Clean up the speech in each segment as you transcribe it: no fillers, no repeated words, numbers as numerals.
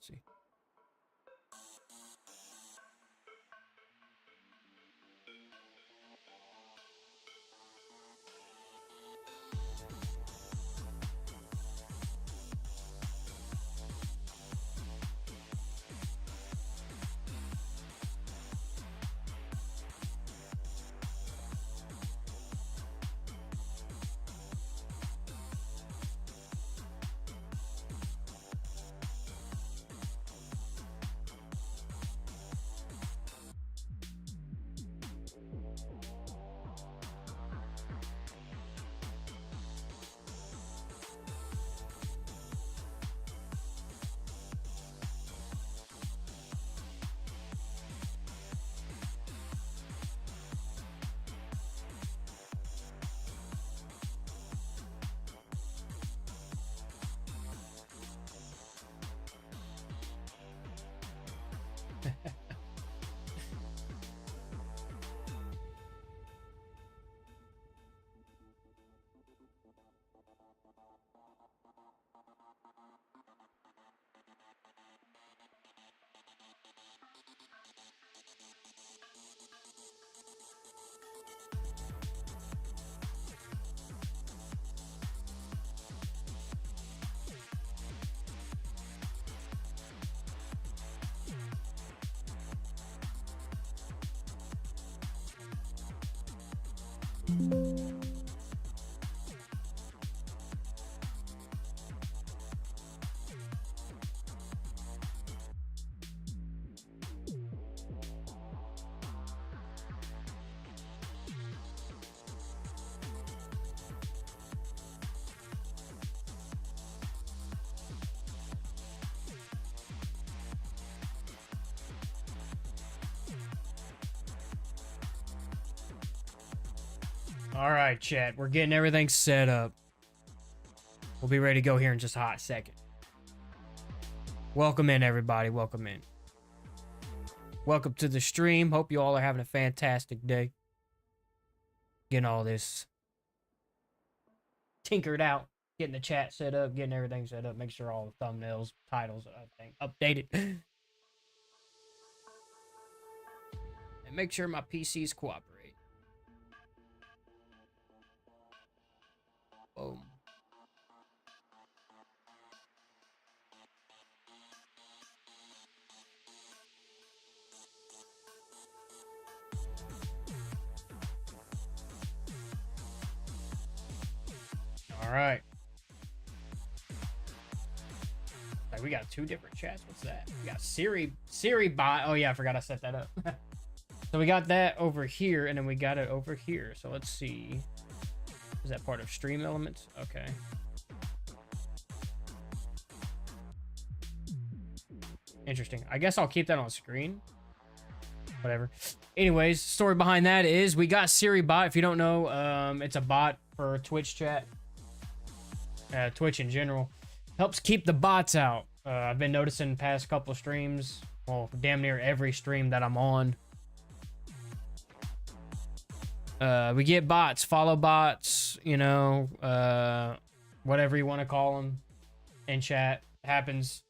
Let's see. All right, chat. We're getting everything set up. We'll be ready to go here in just a hot second. Welcome in, everybody. Welcome in. Welcome to the stream. Hope you all are having a fantastic day. Getting all this tinkered out. Getting the chat set up. Getting everything set up. Make sure all the thumbnails, titles, everything updated. And make sure my PCs cooperate. Boom. All right. Like, we got two different chats. What's that? We got Siri bot. Oh yeah, I forgot I set that up. So we got that over here, and then we got it over here. So let's see. Is that part of Stream Elements? Okay. Interesting. I guess I'll keep that on screen. Whatever. Anyways, story behind that is we got Siri bot. If you don't know, it's a bot for Twitch chat. Twitch in general. Helps keep the bots out. I've been noticing past couple streams. Well, damn near every stream that I'm on. We get bots, follow bots, you know, whatever you want to call them in chat. Happens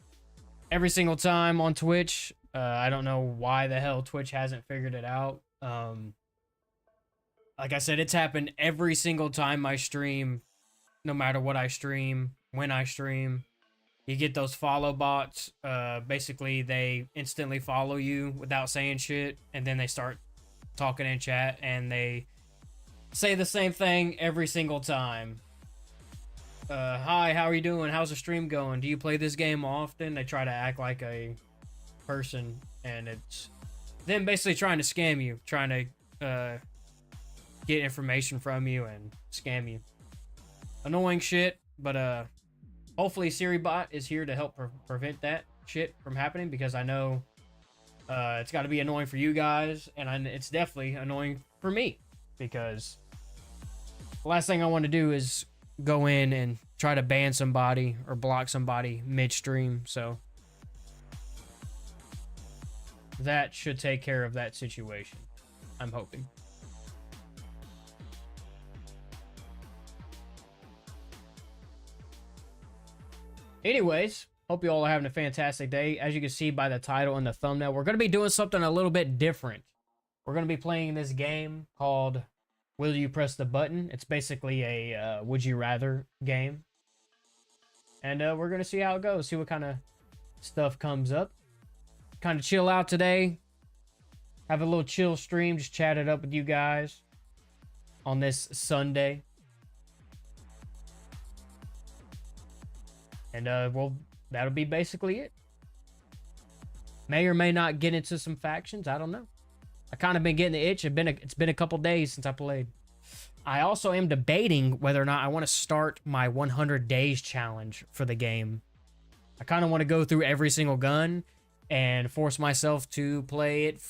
every single time on Twitch. I don't know why the hell Twitch hasn't figured it out. Like I said, it's happened every single time I stream, no matter what I stream, when I stream. You get those follow bots. Basically, they instantly follow you without saying shit, and then they start talking in chat, and they say the same thing every single time. Hi, how are you doing? How's the stream going? Do you play this game often? They try to act like a person, and it's them basically trying to scam you, trying to get information from you and scam you. Annoying shit, but hopefully SiriBot is here to help prevent that shit from happening, because I know it's got to be annoying for you guys, and it's definitely annoying for me, because the last thing I want to do is go in and try to ban somebody or block somebody midstream. So that should take care of that situation, I'm hoping. Anyways, Hope you all are having a fantastic day. As you can see by the title and the thumbnail, we're going to be doing something a little bit different. We're going to be playing this game called Will You Press the Button? It's basically a Would You Rather game. And we're going to see how it goes, see what kind of stuff comes up. Kind of chill out today. Have a little chill stream, just chat it up with you guys on this Sunday. And well, that'll be basically it. May or may not get into some factions. I don't know. I kind of been getting the itch. It's been a couple days since I played. I also am debating whether or not I want to start my 100 days challenge for the game. I kind of want to go through every single gun and force myself to play it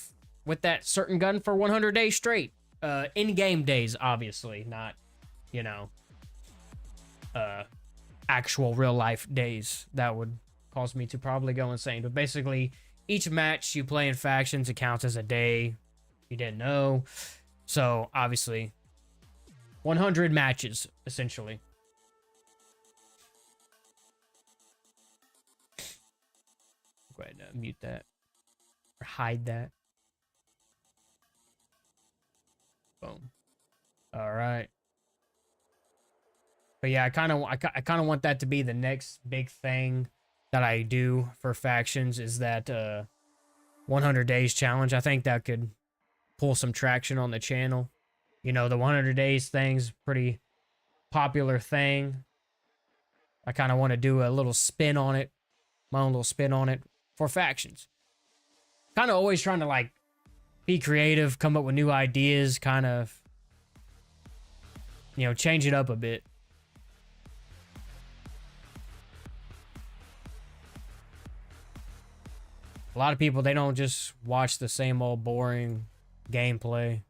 with that certain gun for 100 days straight. In-game days, obviously, not, you know, actual real-life days. That would cause me to probably go insane. But basically, each match you play in factions, it counts as a day. You didn't know. So, obviously, 100 matches, essentially. Go ahead and mute that. Or hide that. Boom. All right. But yeah, I kind of want that to be the next big thing that I do for factions, is that 100 days challenge. I think that could pull some traction on the channel. You know, the 100 days thing's pretty popular thing. I kind of want to do a little spin on it, my own little spin on it for factions. Kind of always trying to like be creative, come up with new ideas, kind of, you know, change it up a bit. A lot of people, they don't just watch the same old boring gameplay.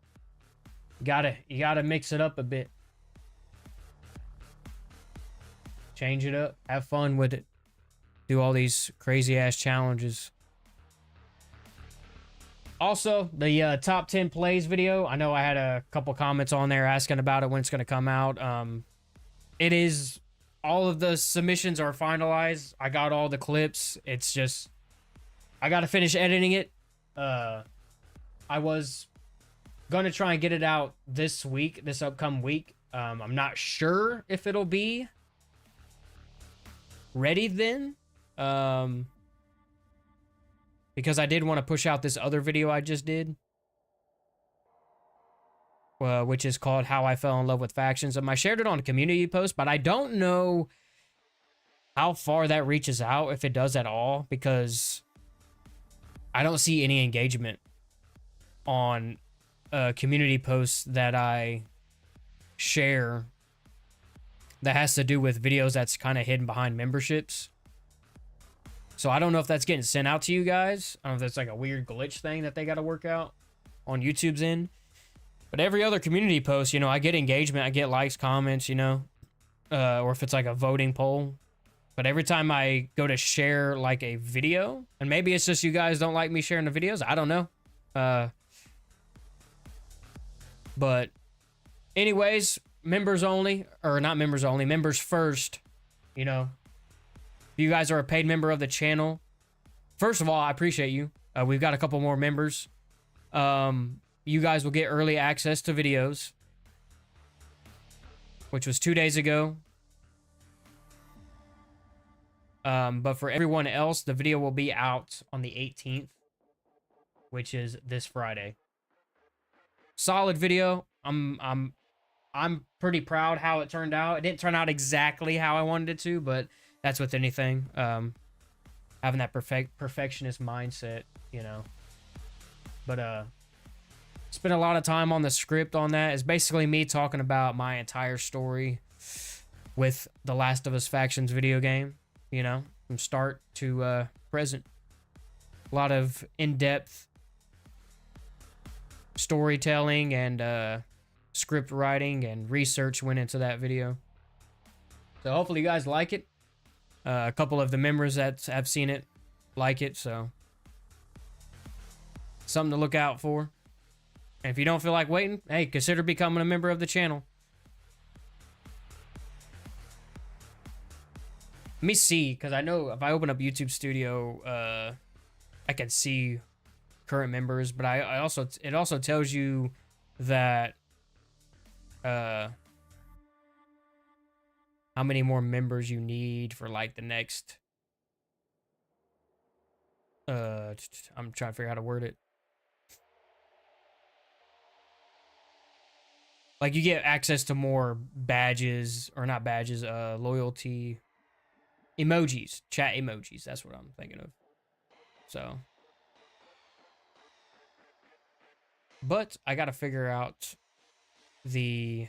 You gotta mix it up a bit. Change it up. Have fun with it. Do all these crazy ass challenges. Also, the top 10 plays video. I know I had a couple comments on there asking about it, when it's gonna come out. It is, all of the submissions are finalized. I got all the clips. It's just, I gotta finish editing it. I was gonna try and get it out this week, this upcoming week. I'm not sure if it'll be ready then. Because I did want to push out this other video I just did. Which is called How I Fell in Love with Factions. I shared it on a community post, but I don't know how far that reaches out, if it does at all, because I don't see any engagement on community posts that I share that has to do with videos that's kind of hidden behind memberships. So I don't know if that's getting sent out to you guys. I don't know if that's like a weird glitch thing that they got to work out on YouTube's end. But every other community post, you know, I get engagement, I get likes, comments, you know, or if it's like a voting poll. But every time I go to share like a video, and maybe it's just you guys don't like me sharing the videos, I don't know. But anyways, members only, or not members only, members first. You know, if you guys are a paid member of the channel, first of all, I appreciate you. We've got a couple more members. You guys will get early access to videos, which was 2 days ago. But for everyone else, the video will be out on the 18th, which is this Friday. Solid video. I'm pretty proud how it turned out. It didn't turn out exactly how I wanted it to, but that's with anything. Having that perfectionist mindset, you know. But spent a lot of time on the script on that. It's basically me talking about my entire story with the Last of Us Factions video game, you know, from start to present. A lot of in-depth storytelling and script writing and research went into that video. So hopefully you guys like it. A couple of the members that have seen it like it, so something to look out for. And if you don't feel like waiting, hey, consider becoming a member of the channel. Let me see, because I know if I open up YouTube Studio, I can see current members, but I also, it also tells you that how many more members you need for like the next I'm trying to figure out how to word it. Like you get access to more badges, or not badges, loyalty emojis, chat emojis. That's what I'm thinking of. So, but I got to figure out the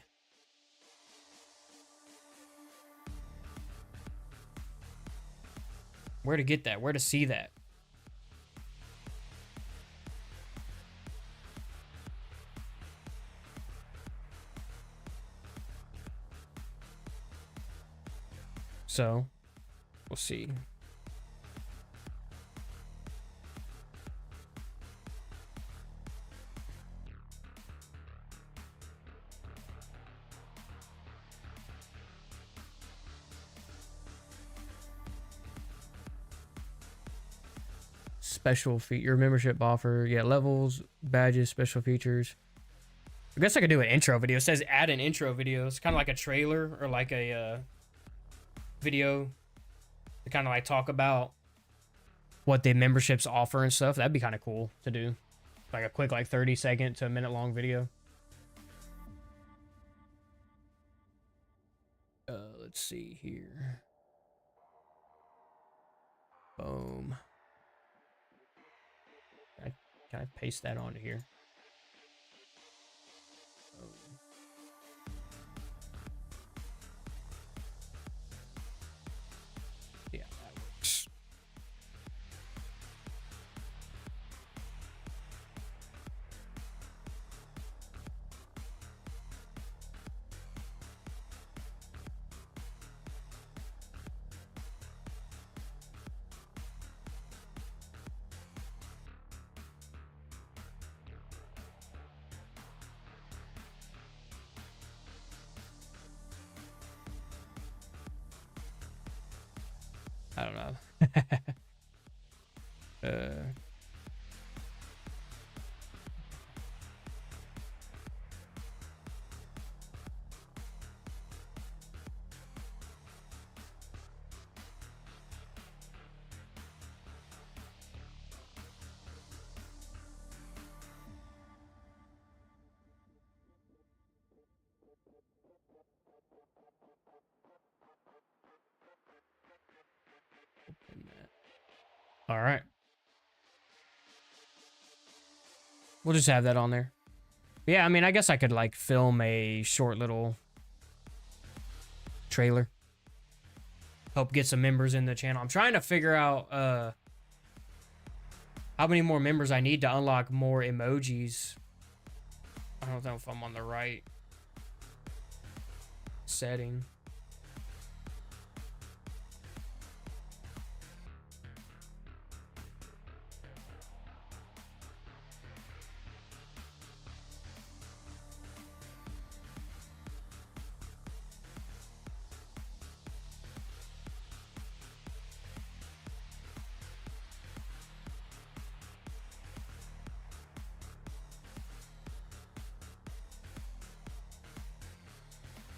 where to get that, where to see that. So, we'll see. Special your membership offer. Yeah, levels, badges, special features. I guess I could do an intro video. It says add an intro video. It's kind of like a trailer or like a video to kind of like talk about what the memberships offer and stuff. That'd be kind of cool to do. Like a quick like 30-second to a minute long video. Let's see here. Boom. Can I paste that onto here? Yeah, that works. I don't know. All right. We'll just have that on there. Yeah, I mean, I guess I could like film a short little trailer. Help get some members in the channel. I'm trying to figure out how many more members I need to unlock more emojis. I don't know if I'm on the right setting.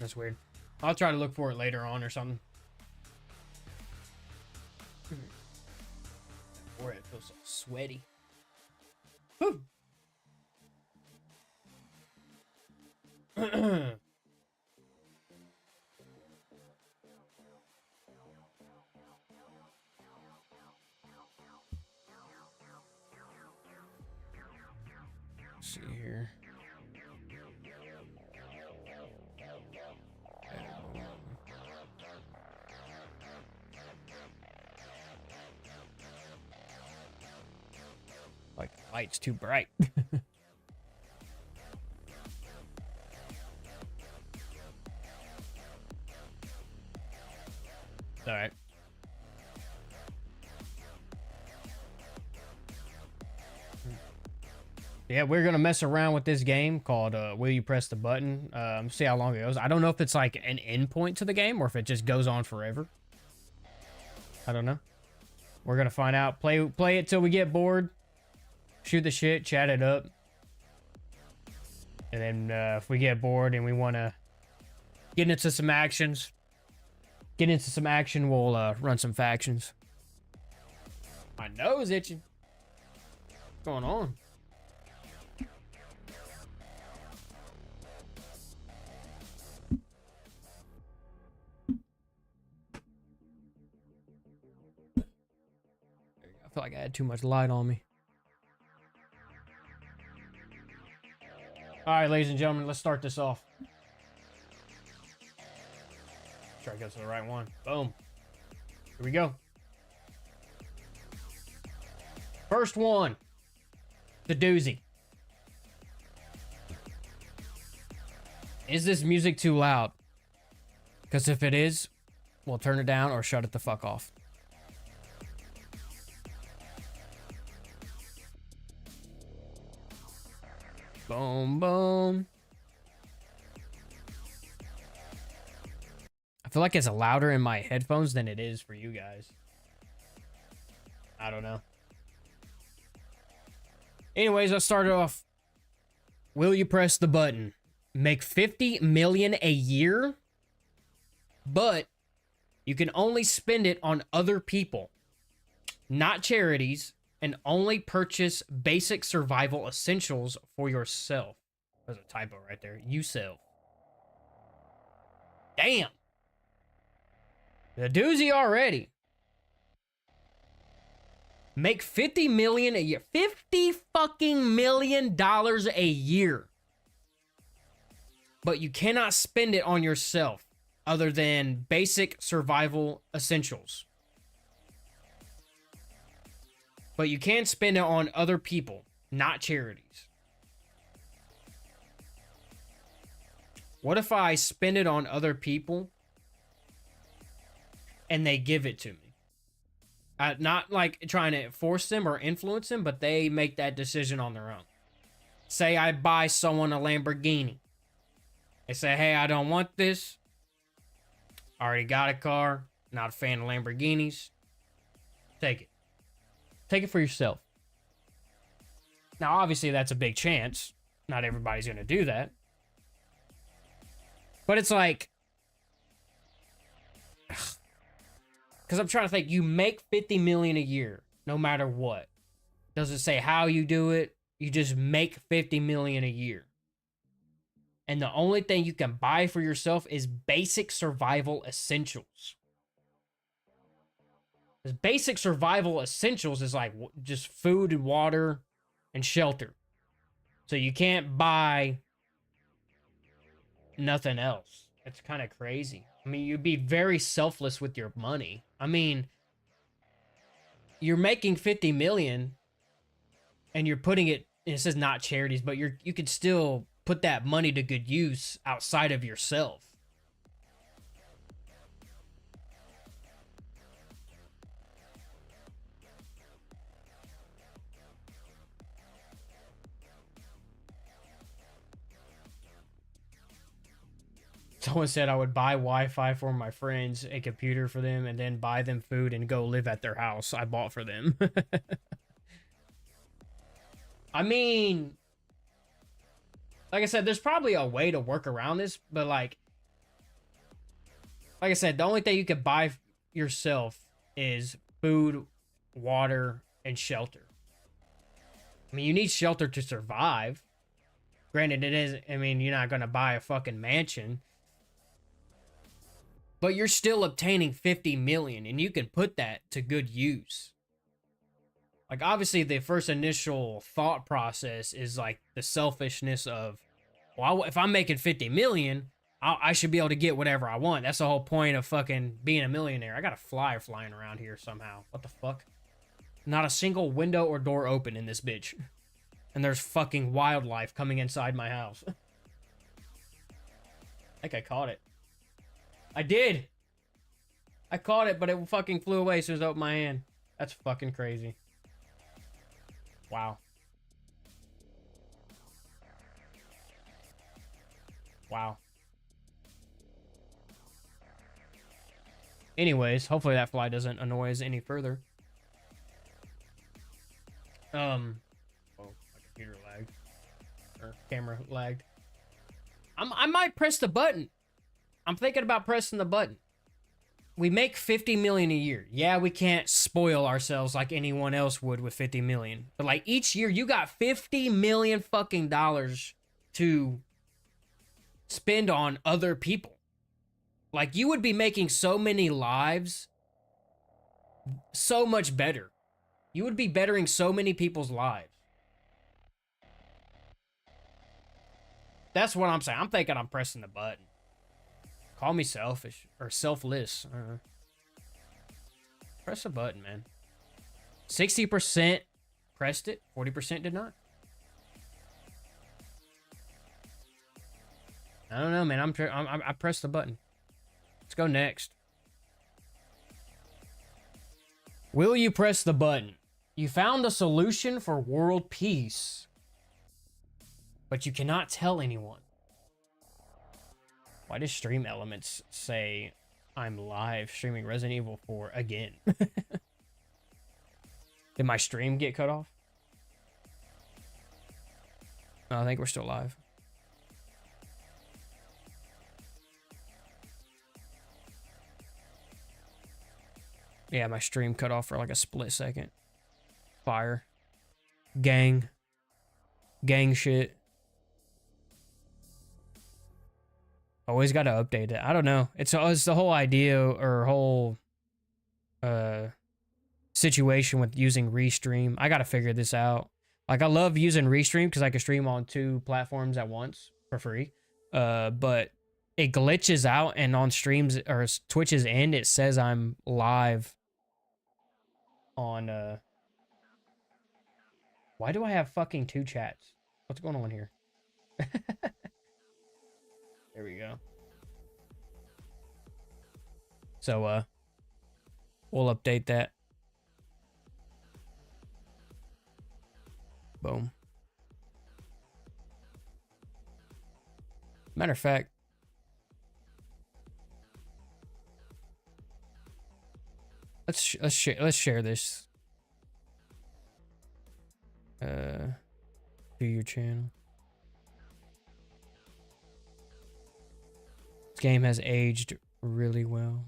That's weird. I'll try to look for it later on or something. Boy, it feels so sweaty. Whew. Let's see here. Like the light's too bright. All right. Yeah, we're gonna mess around with this game called Will You Press the Button? See how long it goes. I don't know if it's like an endpoint to the game or if it just goes on forever. I don't know. We're gonna find out. Play it till we get bored. Shoot the shit, chat it up. And then if we get bored and we want to get into some actions, we'll run some factions. My nose itching. What's going on? I feel like I had too much light on me. All right, ladies and gentlemen, let's start this off. Try to go to the right one. Boom. Here we go. First one. The doozy. Is this music too loud? Because if it is, we'll turn it down or shut it the fuck off. Boom, boom. I feel like it's louder in my headphones than it is for you guys. I don't know. Anyways, let's start it off. Will you press the button? Make 50 million a year, but you can only spend it on other people, not charities, and only purchase basic survival essentials for yourself. There's a typo right there. You self. Damn. The doozy already. Make 50 million a year. 50 fucking million dollars a year. But you cannot spend it on yourself other than basic survival essentials. But you can spend it on other people, not charities. What if I spend it on other people and they give it to me? Not like trying to force them or influence them, but they make that decision on their own. Say I buy someone a Lamborghini. They say, hey, I don't want this. Already got a car. Not a fan of Lamborghinis. Take it. Take it for yourself. Now, obviously, that's a big chance. Not everybody's going to do that. But it's like... Because I'm trying to think, you make 50 million a year, no matter what. Doesn't say how you do it. You just make 50 million a year. And the only thing you can buy for yourself is basic survival essentials. Because basic survival essentials is like just food and water and shelter. So you can't buy nothing else. It's kind of crazy. I mean, you'd be very selfless with your money. I mean, you're making 50 million and you're putting it, it says not charities, but you could still put that money to good use outside of yourself. Someone said I would buy Wi-Fi for my friends, a computer for them, and then buy them food and go live at their house I bought for them. I mean, like I said, there's probably a way to work around this, but like I said, the only thing you could buy yourself is food, water, and shelter. I mean, you need shelter to survive. Granted, it is, I mean, you're not going to buy a fucking mansion. But you're still obtaining 50 million, and you can put that to good use. Like, obviously, the first initial thought process is like the selfishness of, well, if I'm making 50 million, I should be able to get whatever I want. That's the whole point of fucking being a millionaire. I got a flyer flying around here somehow. What the fuck? Not a single window or door open in this bitch. And there's fucking wildlife coming inside my house. I think I caught it. I did. I caught it, but it fucking flew away as soon as I opened my hand. That's fucking crazy. Wow. Wow. Anyways, hopefully that fly doesn't annoy us any further. Oh, my computer lagged. Or camera lagged. I might press the button. I'm thinking about pressing the button. We make 50 million a year. Yeah, we can't spoil ourselves like anyone else would with 50 million. But like each year, you got 50 million fucking dollars to spend on other people. Like you would be making so many lives so much better. You would be bettering so many people's lives. That's what I'm saying. I'm thinking I'm pressing the button. Call me selfish or selfless. Press a button, man. 60% pressed it. 40% did not. I don't know, man. I pressed the button. Let's go next. Will you press the button? You found a solution for world peace, but you cannot tell anyone. Why does Stream Elements say I'm live streaming Resident Evil 4 again? Did my stream get cut off? No, I think we're still live. Yeah, my stream cut off for like a split second. Fire. Gang. Gang shit. Always got to update it. I don't know. It's the whole idea or whole situation with using Restream. I got to figure this out. Like, I love using Restream because I can stream on 2 platforms at once for free. But it glitches out, and on streams or Twitch's end, it says I'm live on... Why do I have fucking 2 chats? What's going on here? There we go. So, we'll update that. Boom. Matter of fact, let's share this. To your channel. This game has aged really well.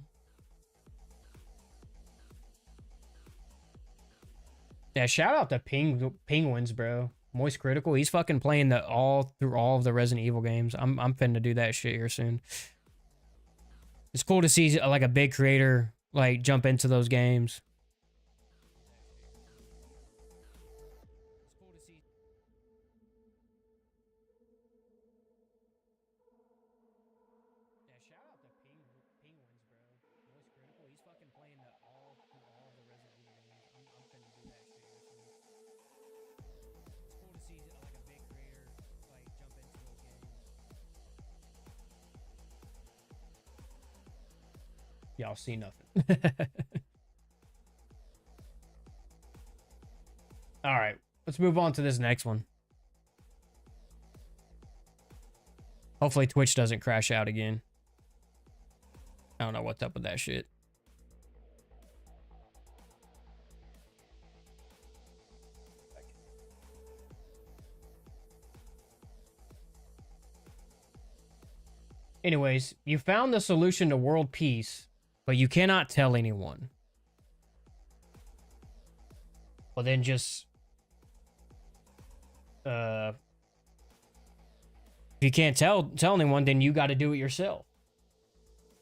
Yeah, shout out to Penguins, bro. Moist Critical. He's fucking playing through all of the Resident Evil games. I'm finna do that shit here soon. It's cool to see like a big creator like jump into those games. Y'all see nothing. All right, let's move on to this next one. Hopefully Twitch doesn't crash out again. I don't know what's up with that shit. Anyways, you found the solution to world peace, but you cannot tell anyone. Well, then just... if you can't tell anyone, then you got to do it yourself.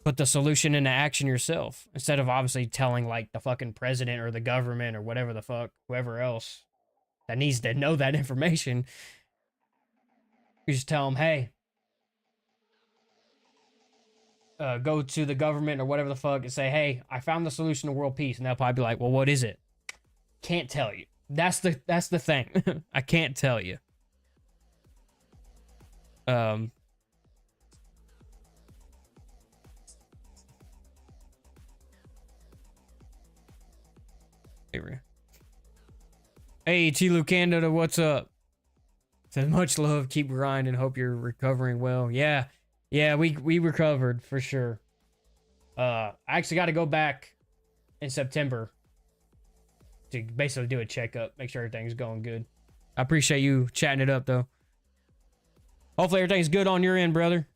Put the solution into action yourself. Instead of obviously telling, like, the fucking president or the government or whatever the fuck, whoever else that needs to know that information. You just tell them, hey... go to the government or whatever the fuck and say, hey, I found the solution to world peace. And they'll probably be like, well, what is it? Can't tell you. That's the thing. I can't tell you. Here we go. Hey, Chilu Canada, what's up? Says much love, keep grinding, hope you're recovering well. Yeah, we recovered for sure. I actually got to go back in September to basically do a checkup, make sure everything's going good. I appreciate you chatting it up, though. Hopefully everything's good on your end, brother.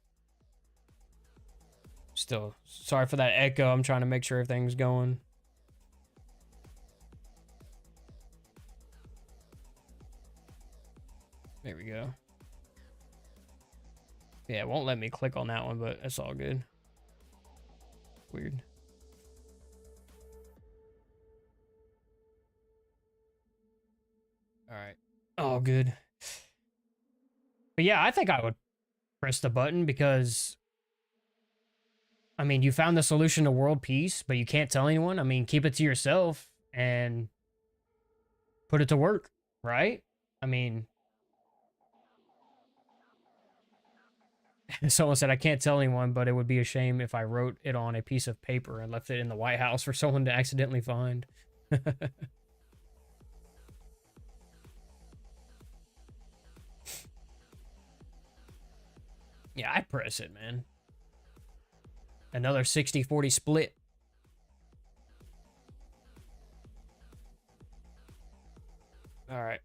Still, sorry for that echo. I'm trying to make sure everything's going. There we go. Yeah, it won't let me click on that one, but it's all good. Weird. All right. All good. But yeah, I think I would press the button because, I mean, you found the solution to world peace, but you can't tell anyone. I mean, keep it to yourself and put it to work, right? I mean, someone said, I can't tell anyone, but it would be a shame if I wrote it on a piece of paper and left it in the White House for someone to accidentally find. Yeah, I press it, man. Another 60-40 split. All right.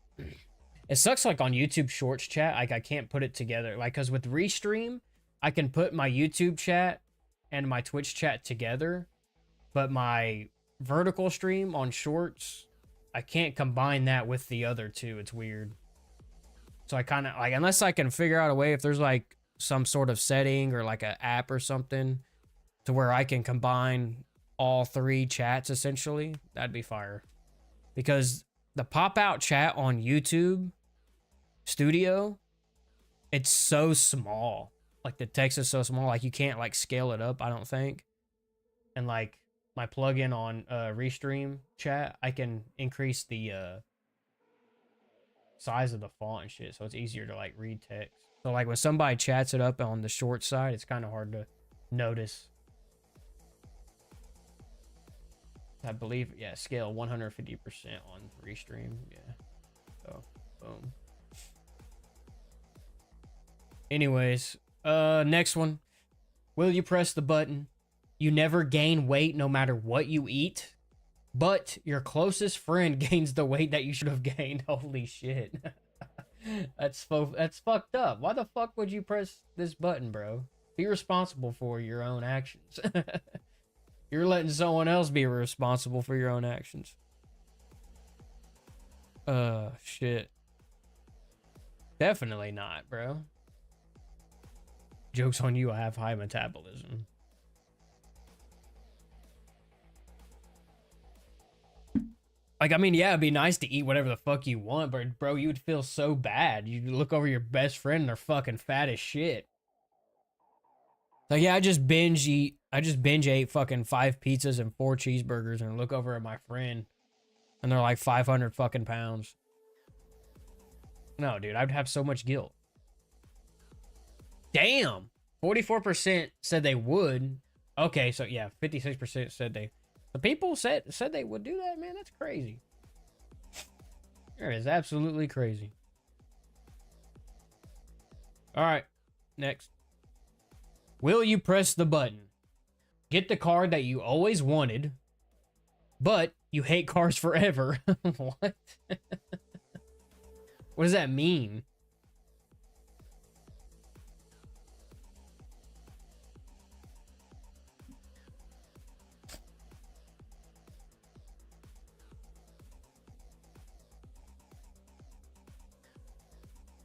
It sucks like on YouTube Shorts chat, like I can't put it together. Like, cause with Restream, I can put my YouTube chat and my Twitch chat together, but my vertical stream on Shorts, I can't combine that with the other two. It's weird. So I kind of like, unless I can figure out a way, if there's like some sort of setting or like an app or something to where I can combine all three chats essentially, that'd be fire. Because the pop-out chat on YouTube Studio, it's so small. Like the text is so small, like you can't like scale it up, I don't think. And like my plugin on Restream chat, I can increase the size of the font and shit, so it's easier to like read text. So like when somebody chats it up on the short side, it's kind of hard to notice. I believe, yeah, scale 150% on Restream. Yeah. So, boom. Anyways, next one. Will you press the button? You never gain weight no matter what you eat, but your closest friend gains the weight that you should have gained. Holy shit. That's fucked up. Why the fuck would you press this button, bro? Be responsible for your own actions. You're letting someone else be responsible for your own actions. Shit. Definitely not, bro. Joke's on you, I have high metabolism. Like, I mean, yeah, it'd be nice to eat whatever the fuck you want, but bro, you would feel so bad. You look over your best friend and they're fucking fat as shit. Like, yeah, I just binge ate fucking 5 pizzas and 4 cheeseburgers and look over at my friend and they're like 500 fucking pounds. No, dude, I'd have so much guilt. Damn. 44% said they would. Okay, so yeah, 56% said they. The people said they would do that, man. That's crazy. That is absolutely crazy. All right, next. Will you press the button? Get the car that you always wanted, but you hate cars forever. What? What does that mean?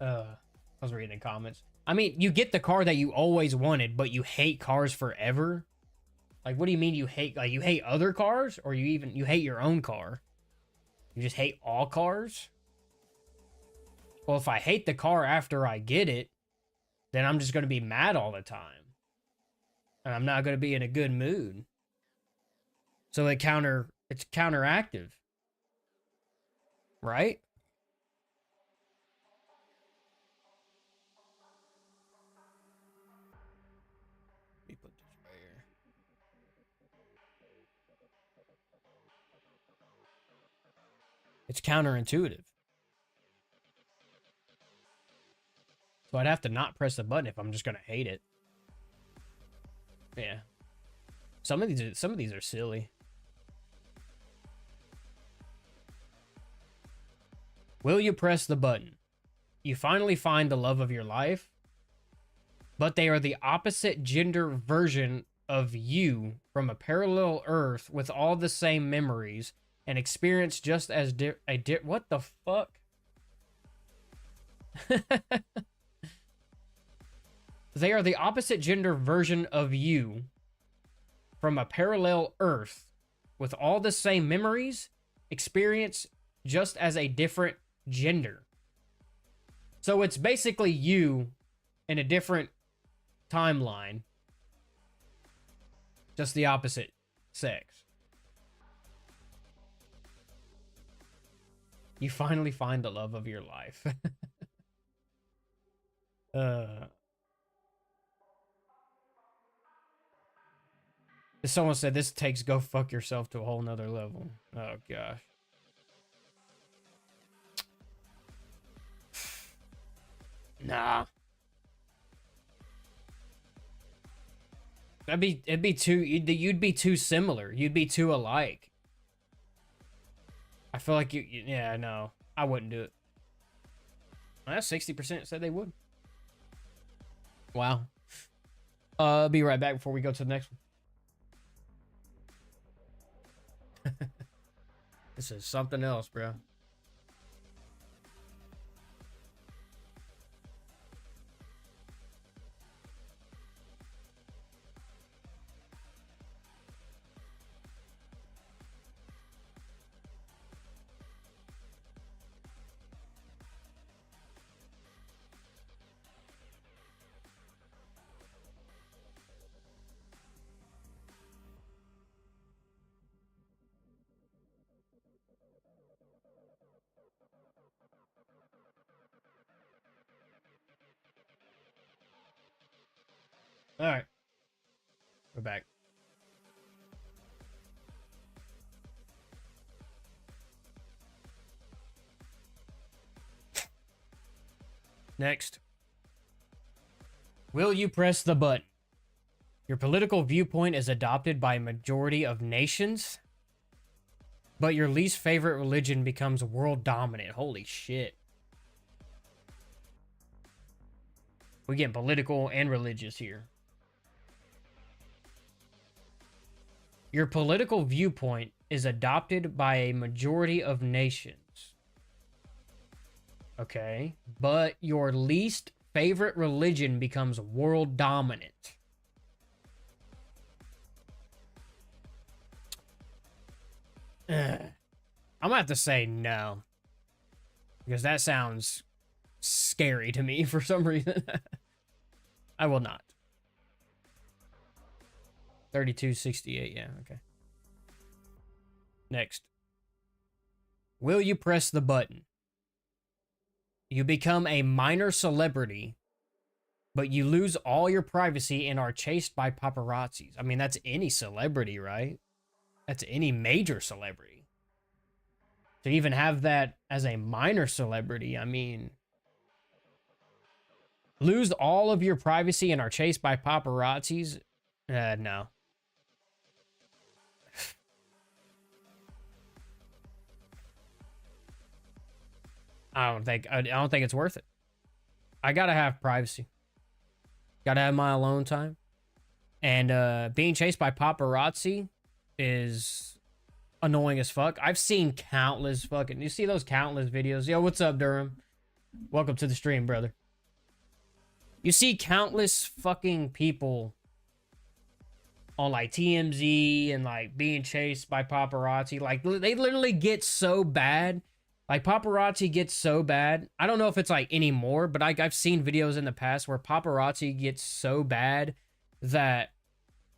I was reading the comments. I mean, you get the car that you always wanted, but you hate cars forever? Like, what do you mean you hate, like, you hate other cars? Or you hate your own car? You just hate all cars? Well, if I hate the car after I get it, then I'm just going to be mad all the time. And I'm not going to be in a good mood. So it's counteractive. Right? Let me put this right here. It's counterintuitive. So I'd have to not press the button if I'm just going to hate it. Yeah. some of these are silly. Will you press the button? You finally find the love of your life, but they are the opposite gender version of you from a parallel Earth with all the same memories and experience just as what the fuck? They are the opposite gender version of you from a parallel Earth with all the same memories, experience just as a different gender. So it's basically you in a different timeline, just the opposite sex. You finally find the love of your life. Someone said this takes go fuck yourself to a whole nother level. Oh gosh. Nah. It'd be too, you'd be too similar. You'd be too alike. I feel like yeah, no, I wouldn't do it. Well, that's 60% said they would. Wow. I'll be right back before we go to the next one. This is something else, bro. All right. We're back. Next. Will you press the button? Your political viewpoint is adopted by a majority of nations, but your least favorite religion becomes world dominant. Holy shit. We get political and religious here. Your political viewpoint is adopted by a majority of nations. Okay. But your least favorite religion becomes world dominant. I'm gonna have to say no. Because that sounds scary to me for some reason. I will not. 3268, yeah, okay. Next. Will you press the button? You become a minor celebrity, but you lose all your privacy and are chased by paparazzis. I mean, that's any celebrity, right? That's any major celebrity. To even have that as a minor celebrity, I mean... Lose all of your privacy and are chased by paparazzis? No. I don't think it's worth it. I gotta have privacy. Gotta have my alone time. And being chased by paparazzi is annoying as fuck. I've seen countless fucking... You see those countless videos? Yo, what's up, Durham? Welcome to the stream, brother. You see countless fucking people on like TMZ and like being chased by paparazzi. Like they literally get so bad. Like paparazzi gets so bad. I don't know if it's like anymore, but I've seen videos in the past where paparazzi gets so bad that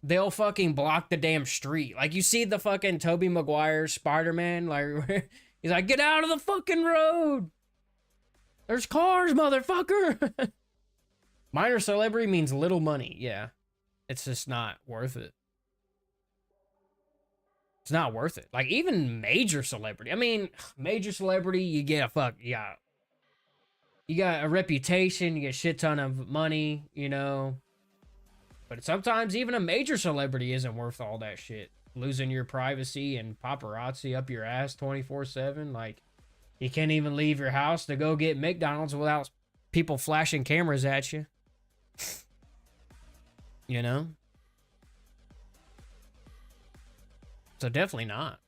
they'll fucking block the damn street. Like you see the fucking Tobey Maguire Spider-Man, like he's like, get out of the fucking road. There's cars, motherfucker. Minor celebrity means little money. Yeah. It's just not worth it. It's not worth it. Like, even major celebrity. I mean, major celebrity, you get a fuck. Yeah. You got a reputation. You get a shit ton of money, you know. But sometimes even a major celebrity isn't worth all that shit. Losing your privacy and paparazzi up your ass 24/7. Like, you can't even leave your house to go get McDonald's without people flashing cameras at you. You know? So definitely not.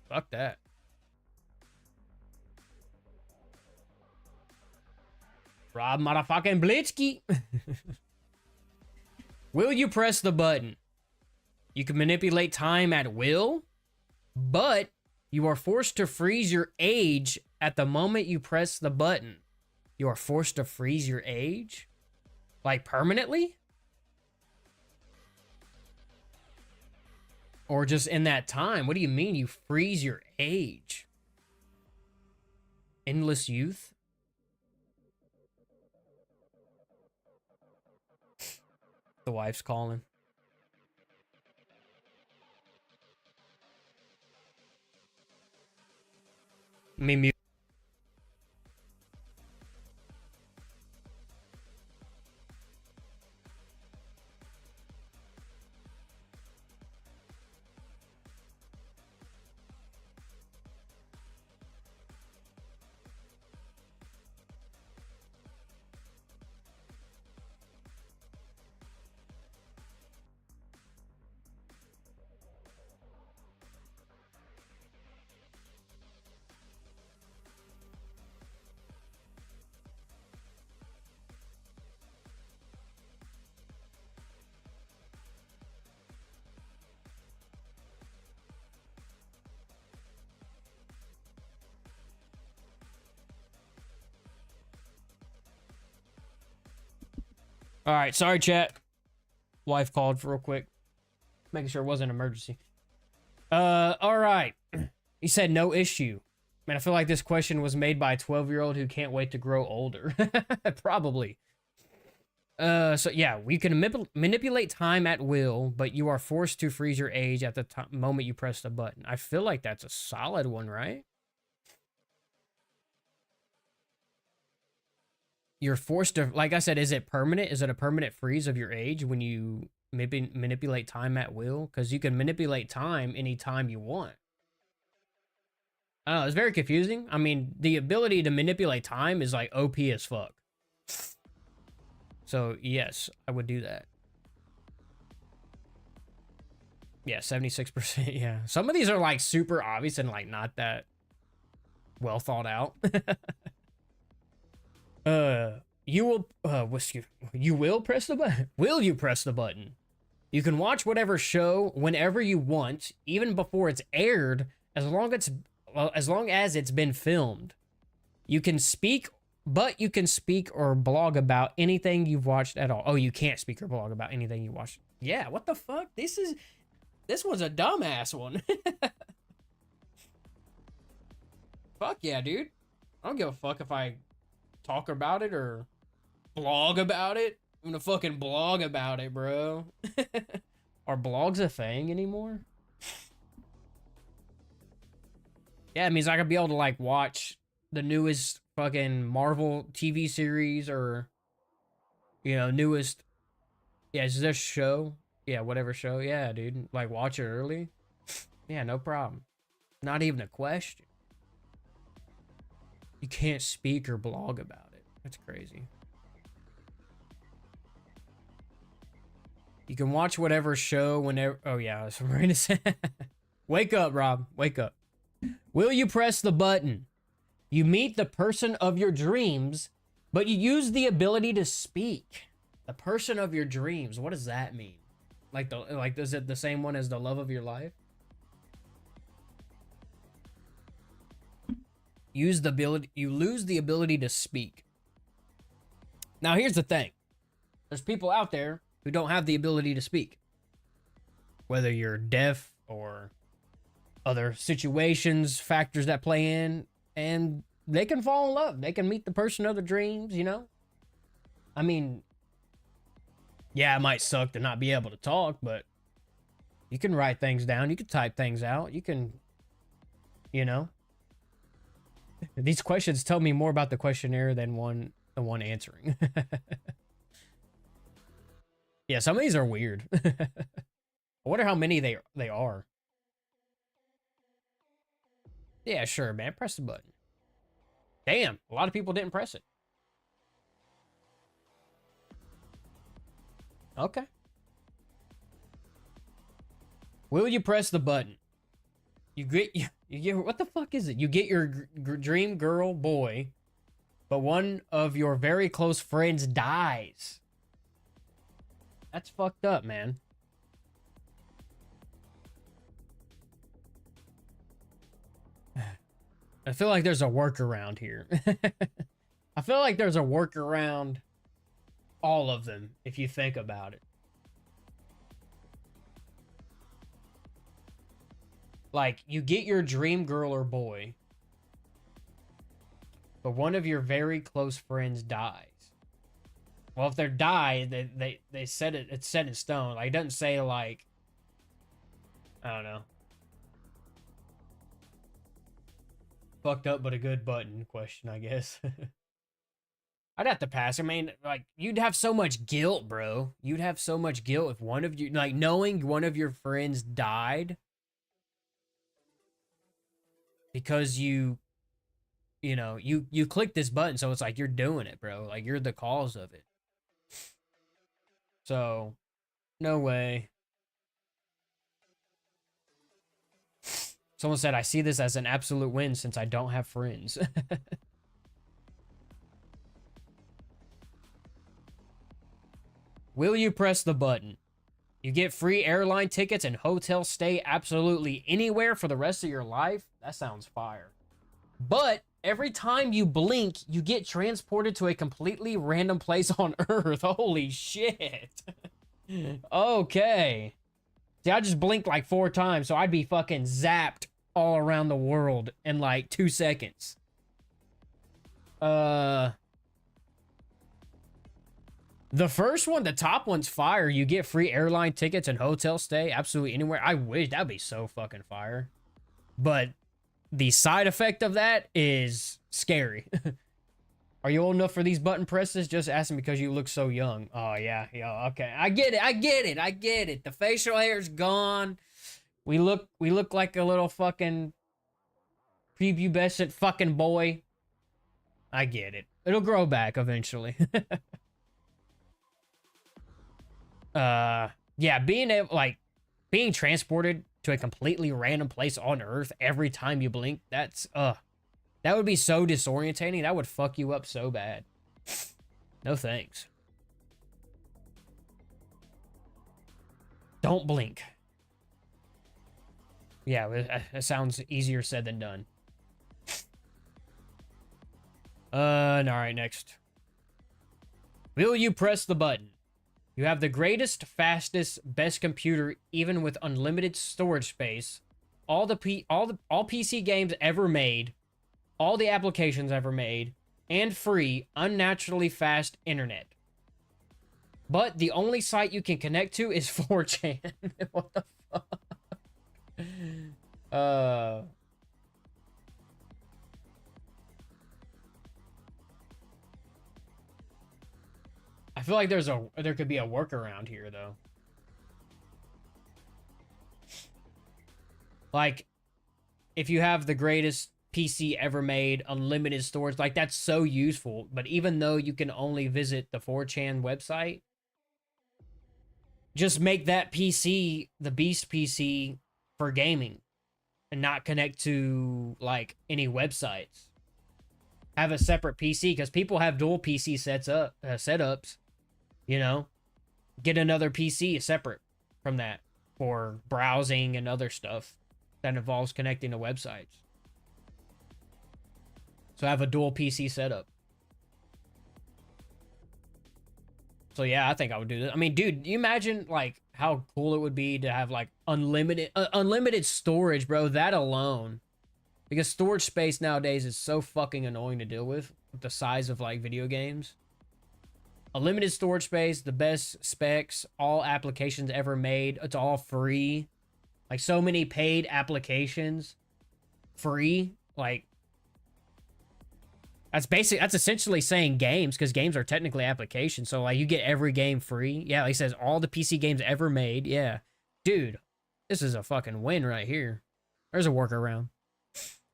Fuck that. Rob motherfucking Blitzky. Will you press the button? You can manipulate time at will, but you are forced to freeze your age at the moment you press the button. You are forced to freeze your age? Like permanently? Or just in that time? What do you mean you freeze your age? Endless youth? The wife's calling. Me mute. All right, sorry, chat. Wife called for real quick. Making sure it wasn't an emergency. All right. He said no issue. Man, I feel like this question was made by a 12-year-old who can't wait to grow older. Probably. So yeah, we can manipulate time at will, but you are forced to freeze your age at the moment you press the button. I feel like that's a solid one, right? You're forced to, like I said, is it permanent? Is it a permanent freeze of your age when you maybe manipulate time at will? Because you can manipulate time anytime you want. I don't know, it's very confusing. I mean, the ability to manipulate time is like OP as fuck. So, yes, I would do that. Yeah, 76%. Yeah. Some of these are like super obvious and like not that well thought out. You will press the button. Will you press the button? You can watch whatever show whenever you want, even before it's aired, as long as it's been filmed. You can speak, but you can speak or blog about anything you've watched at all. Oh, you can't speak or blog about anything you watched. Yeah, what the fuck? This was a dumbass one. Fuck yeah, dude. I don't give a fuck if I talk about it or blog about it. I'm gonna fucking blog about it, bro. Are blogs a thing anymore? Yeah, it means I could be able to like watch the newest fucking Marvel TV series or, you know, newest. Yeah, is this show? Yeah, whatever show. Yeah, dude. Like watch it early. Yeah, no problem. Not even a question. You can't speak or blog about it. That's crazy. You can watch whatever show whenever. Oh, yeah. That's what Marina said. Wake up, Rob. Wake up. Will you press the button? You meet the person of your dreams, but you use the ability to speak. The person of your dreams. What does that mean? Like is it the same one as the love of your life? You lose the ability to speak. Now, here's the thing. There's people out there who don't have the ability to speak. Whether you're deaf or other situations, factors that play in, and they can fall in love. They can meet the person of their dreams, you know? I mean, yeah, it might suck to not be able to talk, but you can write things down. You can type things out. You can, you know? These questions tell me more about the questionnaire than the one answering. Yeah, some of these are weird. I wonder how many they are. Yeah, sure, man. Press the button. Damn, a lot of people didn't press it. Okay. Will you press the button? You get what the fuck is it? You get your dream girl boy, but one of your very close friends dies. That's fucked up, man. I feel like there's a workaround here. I feel like there's a workaround all of them if you think about it. Like, you get your dream girl or boy, but one of your very close friends dies. Well, if they die, they set it, it's set in stone. Like, it doesn't say, like, I don't know. Fucked up, but a good button question, I guess. I'd have to pass. I mean, like, you'd have so much guilt, bro. You'd have so much guilt if one of you, like, knowing one of your friends died because you know, you click this button, so it's like you're doing it, bro. Like, you're the cause of it. So, no way. Someone said, I see this as an absolute win since I don't have friends. Will you press the button? You get free airline tickets and hotel stay absolutely anywhere for the rest of your life. That sounds fire. But every time you blink, you get transported to a completely random place on Earth. Holy shit. Okay. See, I just blinked like 4 times, so I'd be fucking zapped all around the world in like 2 seconds. The first one, the top one's fire. You get free airline tickets and hotel stay absolutely anywhere. I wish that'd be so fucking fire. But the side effect of that is scary. Are you old enough for these button presses? Just asking because you look so young. Oh, yeah. Yeah, okay. I get it. The facial hair's gone. We look like a little fucking prepubescent fucking boy. I get it. It'll grow back eventually. Yeah, being transported to a completely random place on Earth every time you blink, that would be so disorientating. That would fuck you up so bad. No thanks. Don't blink. Yeah, it sounds easier said than done. All right, next. Will you press the button? You have the greatest, fastest, best computer, even with unlimited storage space. All PC games ever made, all the applications ever made, and free, unnaturally fast internet. But the only site you can connect to is 4chan. What the fuck? I feel like there could be a workaround here though. Like, if you have the greatest PC ever made, unlimited storage, like that's so useful. But even though you can only visit the 4chan website, just make that PC the Beast PC for gaming and not connect to like any websites. Have a separate PC because people have dual PC setups. You know, get another PC separate from that for browsing and other stuff that involves connecting to websites. So have a dual PC setup. So yeah, I think I would do this. I mean, dude, you imagine like how cool it would be to have like unlimited storage, bro, that alone. Because storage space nowadays is so fucking annoying to deal with the size of like video games. Unlimited storage space, the best specs, all applications ever made. It's all free. Like so many paid applications. Free. Like, That's essentially saying games, because games are technically applications. So like you get every game free. Yeah, like he says all the PC games ever made. Yeah. Dude, this is a fucking win right here. There's a workaround.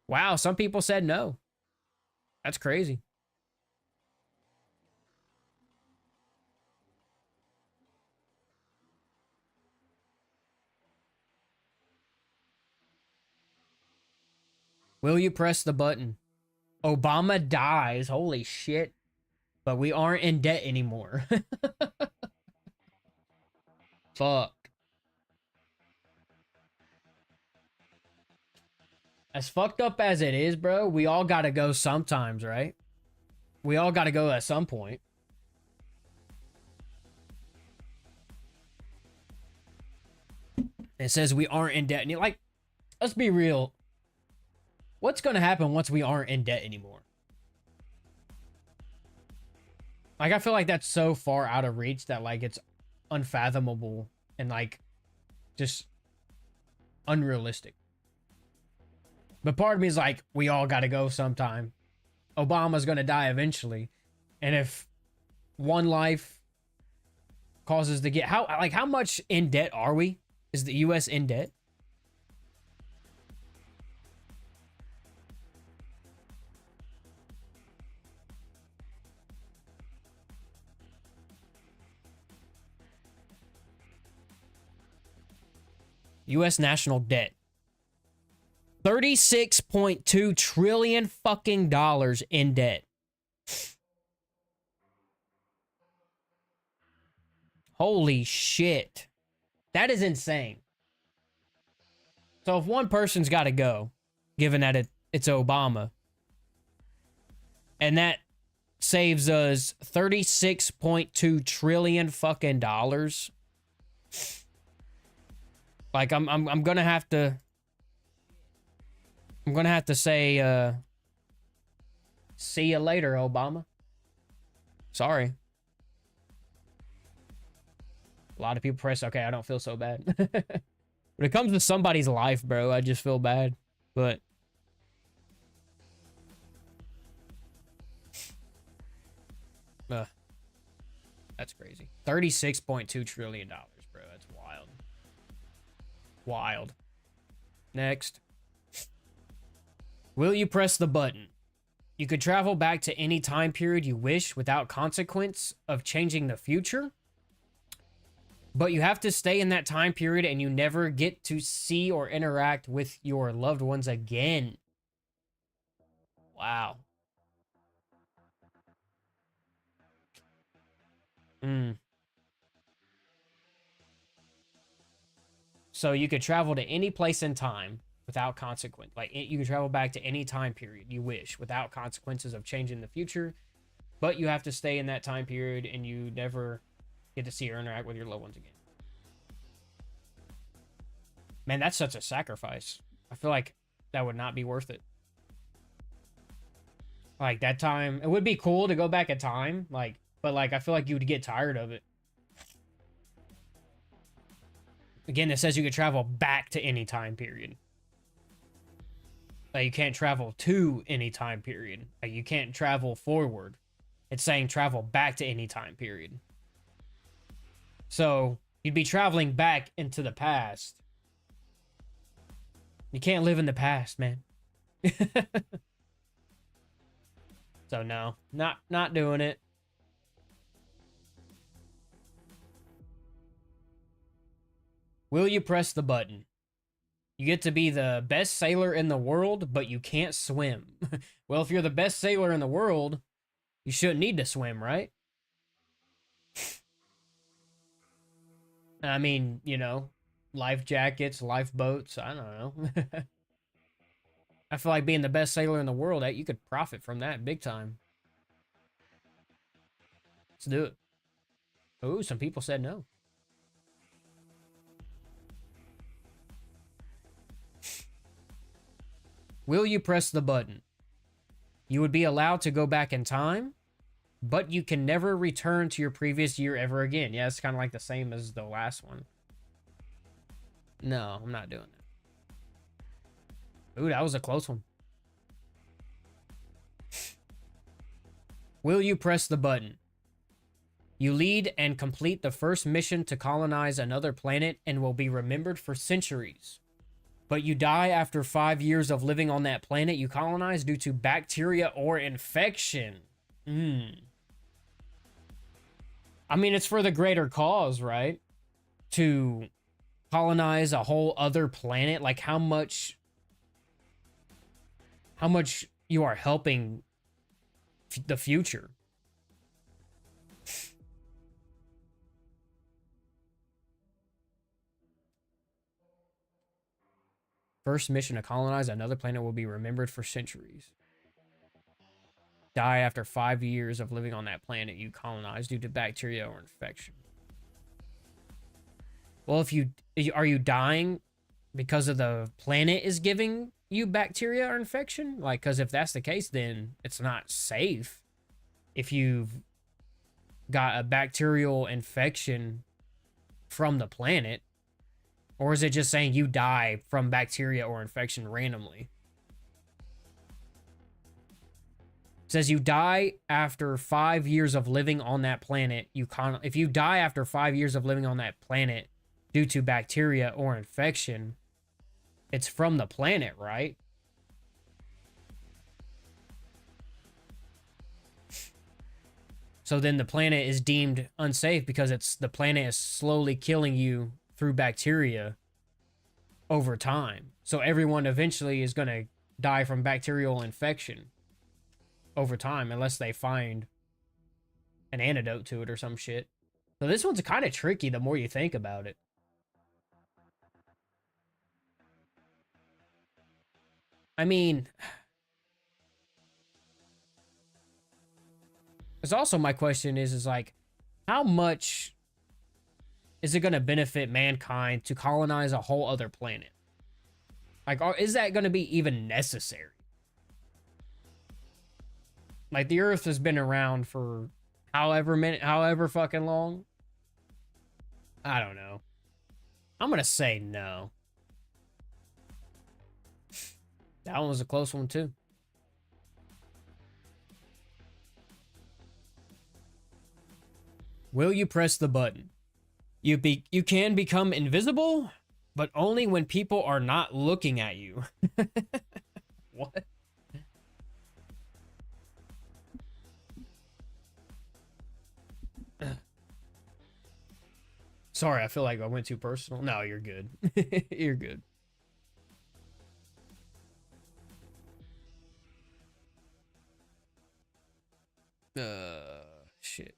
Wow, some people said no. That's crazy. Will you press the button? Obama dies. Holy shit. But we aren't in debt anymore. Fuck. As fucked up as it is, bro, we all gotta go sometimes, right? We all gotta go at some point. It says we aren't in debt. And like, let's be real. What's gonna happen once we aren't in debt anymore? Like, I feel like that's so far out of reach that, like, it's unfathomable and, like, just unrealistic. But part of me is like, we all gotta go sometime. Obama's gonna die eventually. And if one life causes the get... How much in debt are we? Is the U.S. in debt? U.S. national debt. 36.2 trillion fucking dollars in debt. Holy shit. That is insane. So if one person's got to go, given that it's Obama, and that saves us 36.2 trillion fucking dollars, like I'm gonna have to say see you later, Obama. Sorry. A lot of people press okay, I don't feel so bad. When it comes to somebody's life, bro, I just feel bad. But that's crazy. $36.2 trillion, bro. That's wild. Wild. Next. Will you press the button? You could travel back to any time period you wish without consequence of changing the future. But you have to stay in that time period and you never get to see or interact with your loved ones again. Wow. So you could travel to any place in time without consequence. Like, you can travel back to any time period you wish without consequences of changing the future. But you have to stay in that time period and you never get to see or interact with your loved ones again. Man, that's such a sacrifice. I feel like that would not be worth it. Like, that time, it would be cool to go back in time, like, but like, I feel like you would get tired of it. Again, it says you could travel back to any time period. Like, you can't travel to any time period. Like, you can't travel forward. It's saying travel back to any time period. So, you'd be traveling back into the past. You can't live in the past, man. So no, not doing it. Will you press the button? You get to be the best sailor in the world, but you can't swim. Well, if you're the best sailor in the world, you shouldn't need to swim, right? I mean, you know, life jackets, lifeboats, I don't know. I feel like being the best sailor in the world, you could profit from that big time. Let's do it. Oh, some people said no. Will you press the button? You would be allowed to go back in time, but you can never return to your previous year ever again. Yeah, it's kind of like the same as the last one. No, I'm not doing that. Ooh, that was a close one. Will you press the button? You lead and complete the first mission to colonize another planet and will be remembered for centuries. But you die after 5 years of living on that planet you colonize due to bacteria or infection. I mean, it's for the greater cause, right? To colonize a whole other planet. Like, how much you are helping the future. First mission to colonize another planet will be remembered for centuries. Die after 5 years of living on that planet you colonized due to bacteria or infection. Well, are you dying because of the planet is giving you bacteria or infection? Like, because if that's the case, then it's not safe if you've got a bacterial infection from the planet. Or is it just saying you die from bacteria or infection randomly? It says you die after 5 years of living on that planet. If you die after 5 years of living on that planet due to bacteria or infection, it's from the planet, right? So then the planet is deemed unsafe because the planet is slowly killing you through bacteria over time. So everyone eventually is going to die from bacterial infection over time unless they find an antidote to it or some shit. So this one's kind of tricky the more you think about it. I mean, it's also my question is like, how much is it going to benefit mankind to colonize a whole other planet? Like, is that going to be even necessary? Like, the Earth has been around for however fucking long. I don't know. I'm going to say no. That one was a close one, too. Will you press the button? You can become invisible, but only when people are not looking at you. What? Sorry, I feel like I went too personal. No, you're good. You're good. Shit.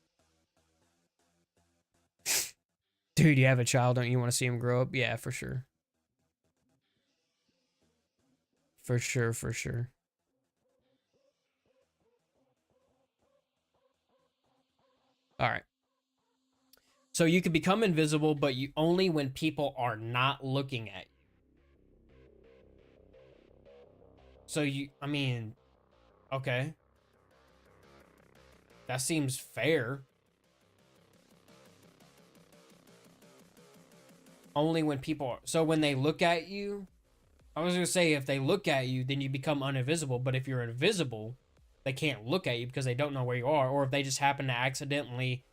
Dude, you have a child, don't you want to see him grow up? Yeah, for sure. For sure, for sure. All right. So you can become invisible, but you only when people are not looking at you. So I mean, okay. That seems fair. Only when people are, so when they look at you, I was gonna say if they look at you, then you become uninvisible. But if you're invisible, they can't look at you because they don't know where you are. Or if they just happen to accidentally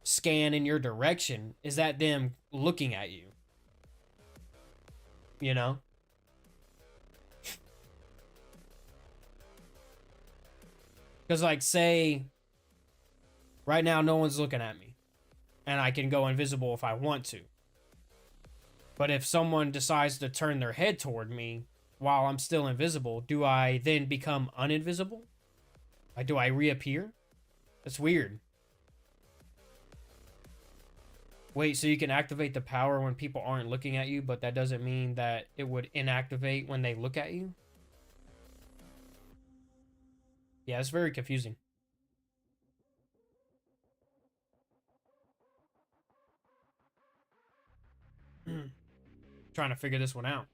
scan in your direction, is that them looking at you? You know? Because, like, say, right now no one's looking at me. And I can go invisible if I want to. But if someone decides to turn their head toward me while I'm still invisible, do I then become uninvisible? Like, do I reappear? That's weird. Wait, so you can activate the power when people aren't looking at you, but that doesn't mean that it would inactivate when they look at you? Yeah, it's very confusing. Trying to figure this one out.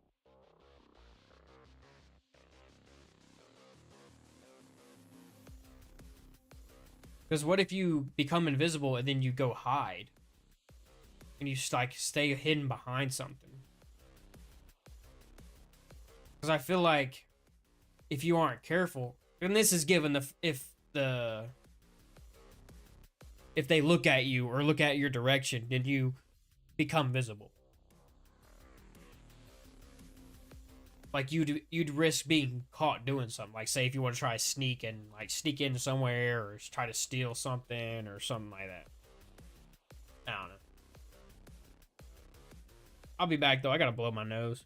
Because what if you become invisible and then you go hide? And you just, like, stay hidden behind something? Because I feel like if you aren't careful, and this is given if the if they look at you or look at your direction, then you become visible. Like you'd risk being caught doing something. Like say if you want to try to sneak and like sneak into somewhere or try to steal something or something like that. I don't know. I'll be back though. I gotta blow my nose.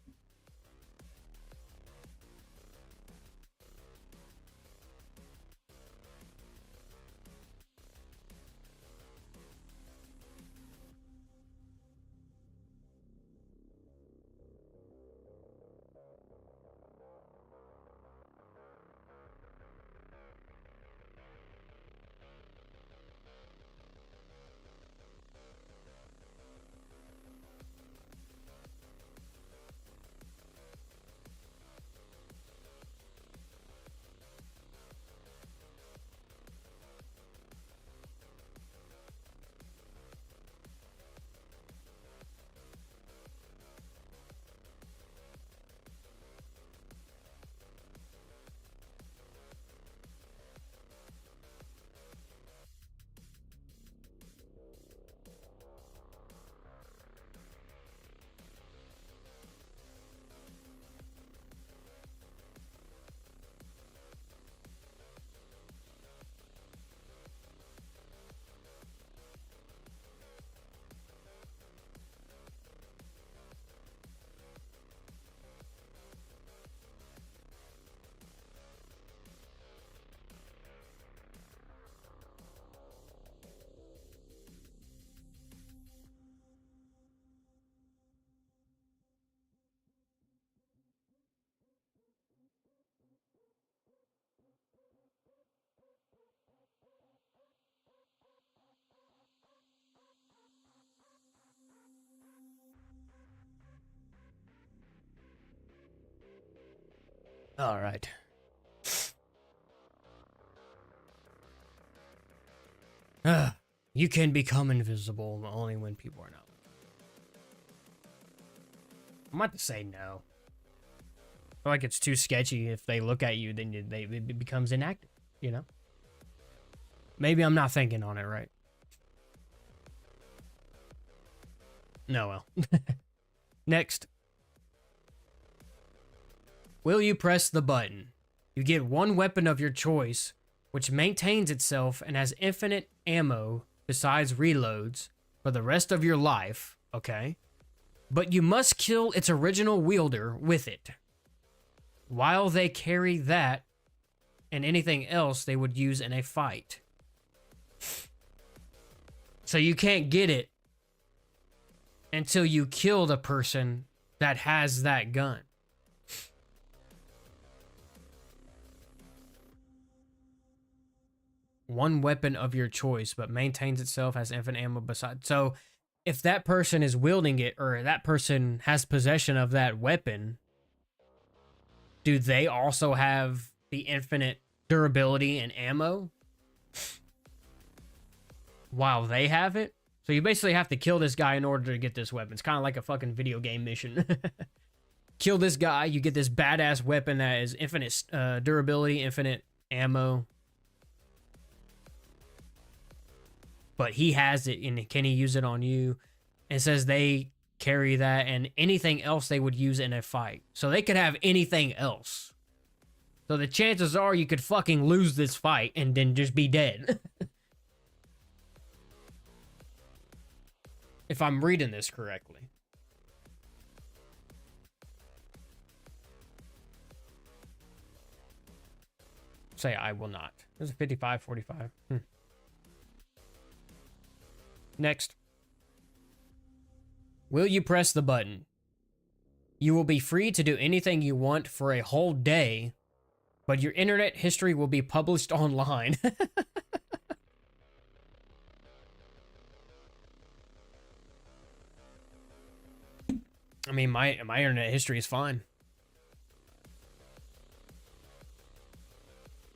All right. You can become invisible only when people are not. I'm about to say no. I feel like it's too sketchy. If they look at you, then it becomes inactive, you know? Maybe I'm not thinking on it right. No, well. Next. Will you press the button? You get one weapon of your choice, which maintains itself and has infinite ammo besides reloads for the rest of your life, okay? But you must kill its original wielder with it. While they carry that and anything else they would use in a fight. So you can't get it until you kill the person that has that gun. One weapon of your choice, but maintains itself, has infinite ammo beside. So if that person is wielding it or that person has possession of that weapon, do they also have the infinite durability and ammo while they have it? So you basically have to kill this guy in order to get this weapon. It's kind of like a fucking video game mission. Kill this guy, you get this badass weapon that is infinite durability, infinite ammo. But he has it, and can he use it on you? It says they carry that and anything else they would use in a fight. So they could have anything else. So the chances are you could fucking lose this fight and then just be dead. If I'm reading this correctly. Say I will not. There's a 55-45. Next. Will you press the button? You will be free to do anything you want for a whole day, but your internet history will be published online. I mean, my internet history is fine.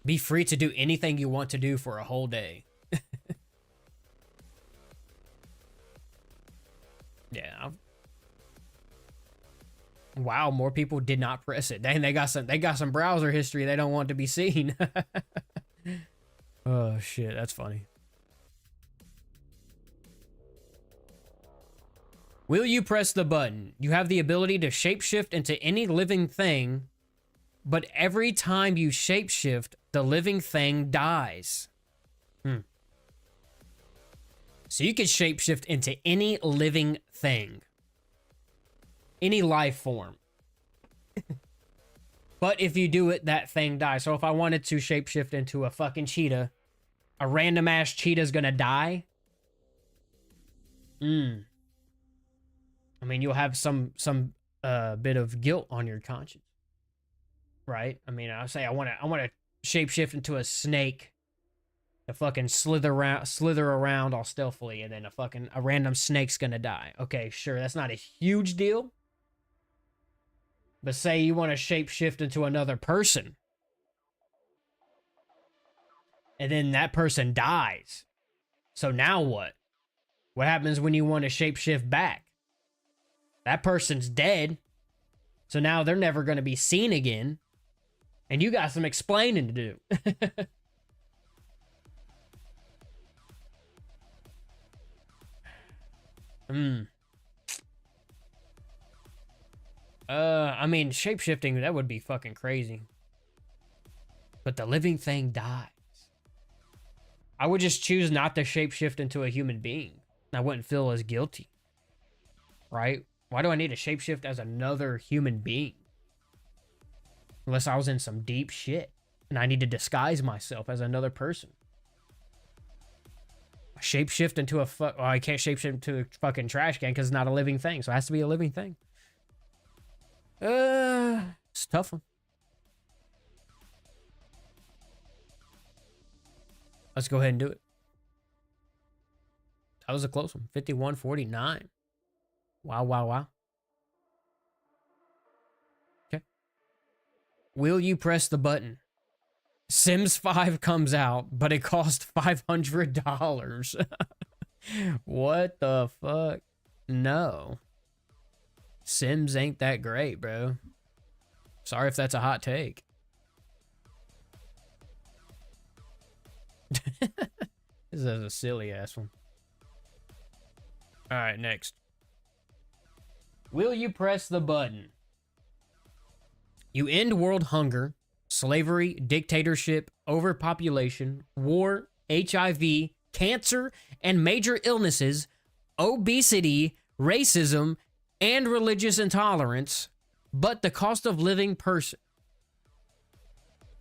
Be free to do anything you want to do for a whole day. Yeah. Wow, more people did not press it. Dang, they got some browser history they don't want to be seen. Oh shit, that's funny. Will you press the button? You have the ability to shapeshift into any living thing, but every time you shapeshift, the living thing dies. So you can shapeshift into any living thing. Any life form. But if you do it, that thing dies. So if I wanted to shapeshift into a fucking cheetah, a random ass cheetah is gonna die. I mean, you'll have some bit of guilt on your conscience, right? I mean, I'll say I want to shapeshift into a snake, to fucking slither around all stealthily, and then a random snake's gonna die. Okay, sure, that's not a huge deal. But say you want to shapeshift into another person, and then that person dies. So now what? What happens when you want to shapeshift back? That person's dead. So now they're never going to be seen again. And you got some explaining to do. I mean, shapeshifting, that would be fucking crazy. But the living thing dies. I would just choose not to shapeshift into a human being. I wouldn't feel as guilty. Right? Why do I need to shapeshift as another human being? Unless I was in some deep shit and I need to disguise myself as another person. Shapeshift into a well, I can't shapeshift into a fucking trash can because it's not a living thing. So it has to be a living thing. It's a tough one. Let's go ahead and do it. That was a close one. 51-49. Wow, wow, wow. Okay. Will you press the button? Sims 5 comes out, but it cost $500. What the fuck? No. Sims ain't that great, bro. Sorry if that's a hot take. This is a silly ass one. All right, next. Will you press the button? You end world hunger, slavery, dictatorship, overpopulation, war, HIV, cancer, and major illnesses, obesity, racism, and religious intolerance, but the cost of living person.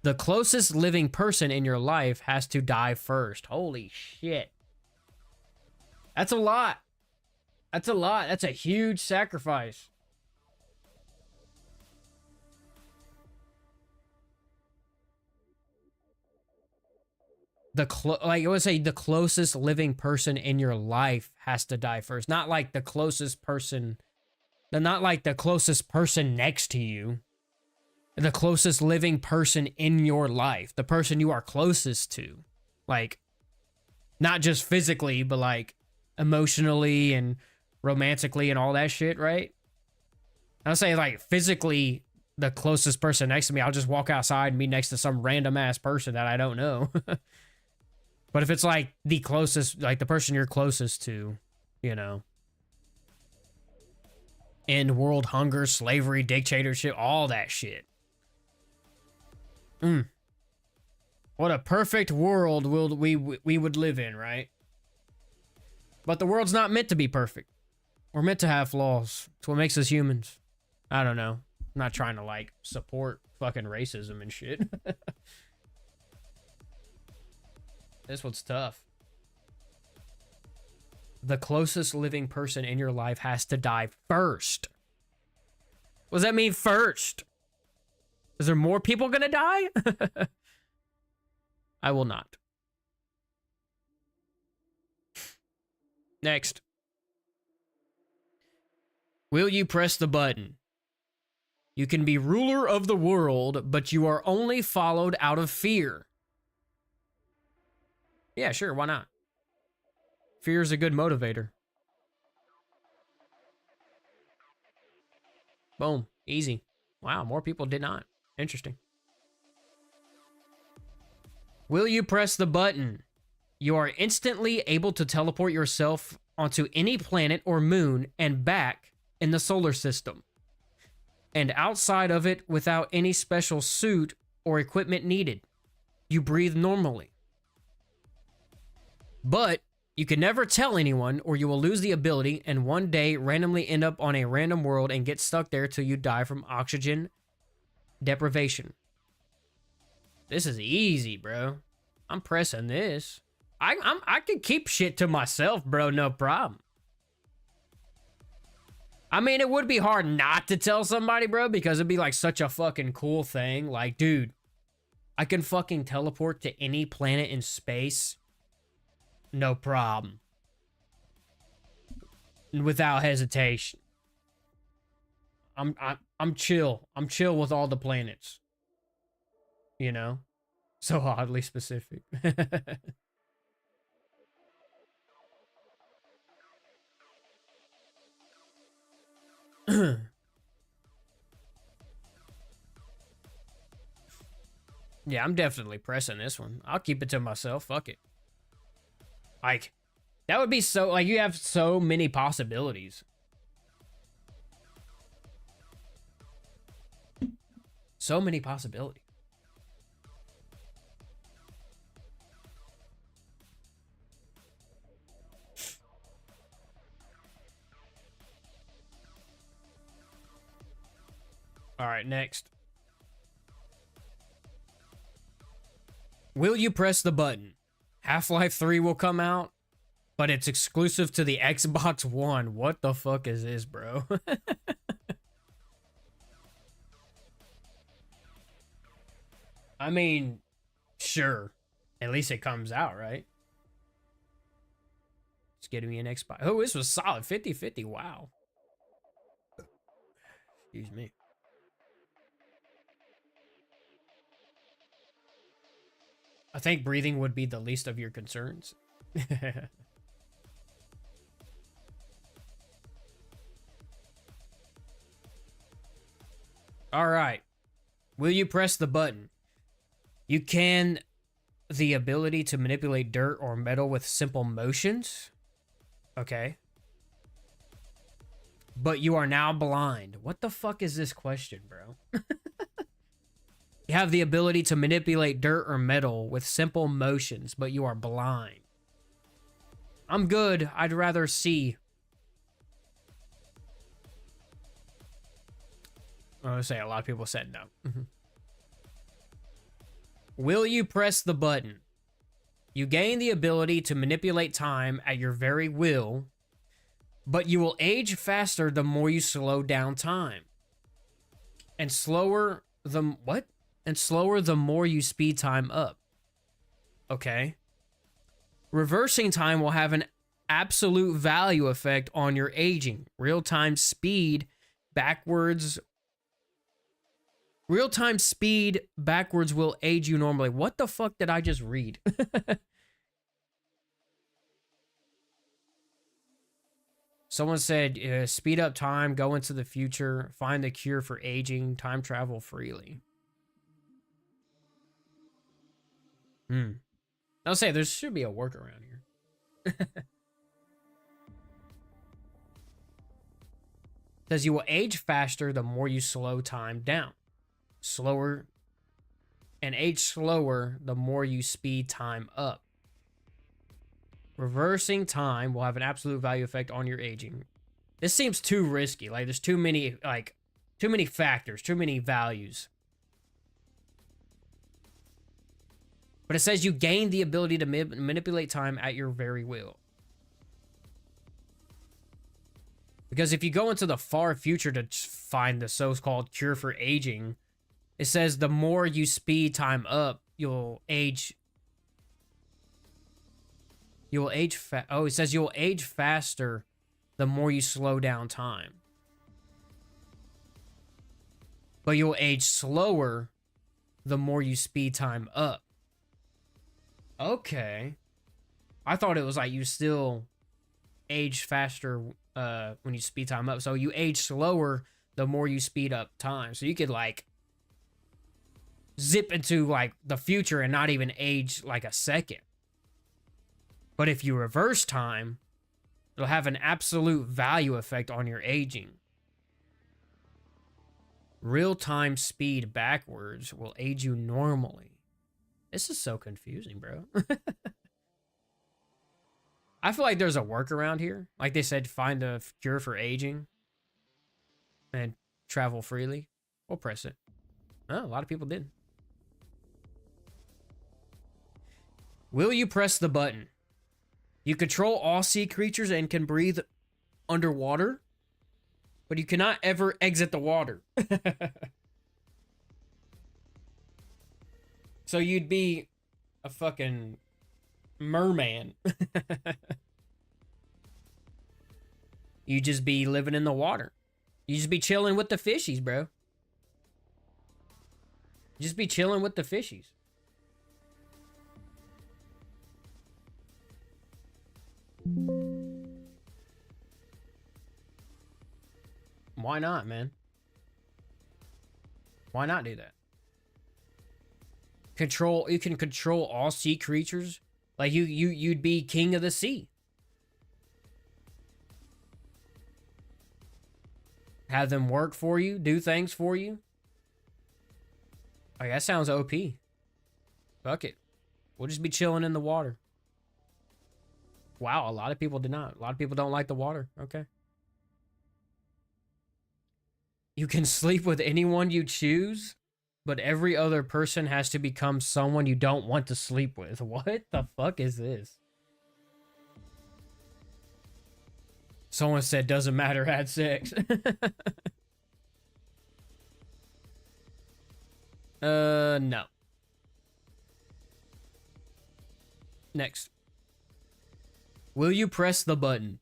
The closest living person in your life has to die first. Holy shit. That's a lot. That's a lot. That's a huge sacrifice. Like I would say, the closest living person in your life has to die first. Not like the closest person, not like the closest person next to you. The closest living person in your life. The person you are closest to. Like, not just physically, but like emotionally and romantically and all that shit, right? I'll say like physically the closest person next to me, I'll just walk outside and be next to some random ass person that I don't know. But if it's like the closest, like the person you're closest to, you know, end world hunger, slavery, dictatorship, all that shit. What a perfect world we would live in, right? But the world's not meant to be perfect. We're meant to have flaws. It's what makes us humans. I don't know. I'm not trying to like support fucking racism and shit. This one's tough. The closest living person in your life has to die first. What does that mean, first? Is there more people gonna die? I will not. Next. Will you press the button? You can be ruler of the world, but you are only followed out of fear. Yeah, sure, why not? Fear is a good motivator. Boom, easy. Wow, more people did not. Interesting. Will you press the button? You are instantly able to teleport yourself onto any planet or moon and back in the solar system, and outside of it without any special suit or equipment needed. You breathe normally. But you can never tell anyone or you will lose the ability and one day randomly end up on a random world and get stuck there till you die from oxygen deprivation. This is easy, bro. I'm pressing this. I can keep shit to myself, bro, no problem. I mean, it would be hard not to tell somebody, bro, because it'd be like such a fucking cool thing. Like, dude, I can fucking teleport to any planet in space. No problem. Without hesitation. I'm chill. I'm chill with all the planets. You know? So oddly specific. Yeah, I'm definitely pressing this one. I'll keep it to myself. Fuck it. Like, that would be so... Like, you have so many possibilities. So many possibilities. All right, next. Will you press the button? Half-Life 3 will come out, but it's exclusive to the Xbox One. What the fuck is this, bro? I mean, sure. At least it comes out, right? It's getting me an Xbox. Oh, this was solid. 50-50. Wow. Excuse me. I think breathing would be the least of your concerns. All right. Will you press the button? You can the ability to manipulate dirt or metal with simple motions. Okay. But you are now blind. What the fuck is this question, bro? You have the ability to manipulate dirt or metal with simple motions, but you are blind. I'm good. I'd rather see. I would say a lot of people said no. Will you press the button? You gain the ability to manipulate time at your very will, but you will age faster the more you slow down time. And slower the... What? And slower the more you speed time up. Okay. Reversing time will have an absolute value effect on your aging. Real-time speed backwards... Real-time speed backwards will age you normally. What the fuck did I just read? Someone said, speed up time, go into the future, find the cure for aging, time travel freely. I'll say there should be a workaround here. Says you will age faster the more you slow time down. Slower and age slower the more you speed time up. Reversing time will have an absolute value effect on your aging. This seems too risky. Like there's too many factors, too many values. But it says you gain the ability to manipulate time at your very will. Because if you go into the far future to find the so-called cure for aging, it says the more you speed time up, you'll age. It says you'll age faster the more you slow down time. But you'll age slower the more you speed time up. Okay. I thought it was like you still age faster when you speed time up. So you age slower the more you speed up time. So you could like zip into like the future and not even age like a second. But if you reverse time, It'll have an absolute value effect on your aging. Real-time speed backwards will age you normally. This is so confusing, bro. I feel like there's a workaround here. Like they said, find a cure for aging and travel freely. We'll press it. Oh, a lot of people did. Will you press the button? You control all sea creatures and can breathe underwater, but you cannot ever exit the water. So you'd be a fucking merman. You just be living in the water. You just be chilling with the fishies, bro. Just be chilling with the fishies. Why not, man? Why not do that? You can control all sea creatures. Like you'd be king of the sea. Have them work for you, do things for you. Like, that sounds OP. Fuck it. We'll just be chilling in the water. Wow, a lot of people did not. A lot of people don't like the water. Okay. You can sleep with anyone you choose, but every other person has to become someone you don't want to sleep with. What the fuck is this? Someone said, doesn't matter, had sex. No. Next. Will you press the button?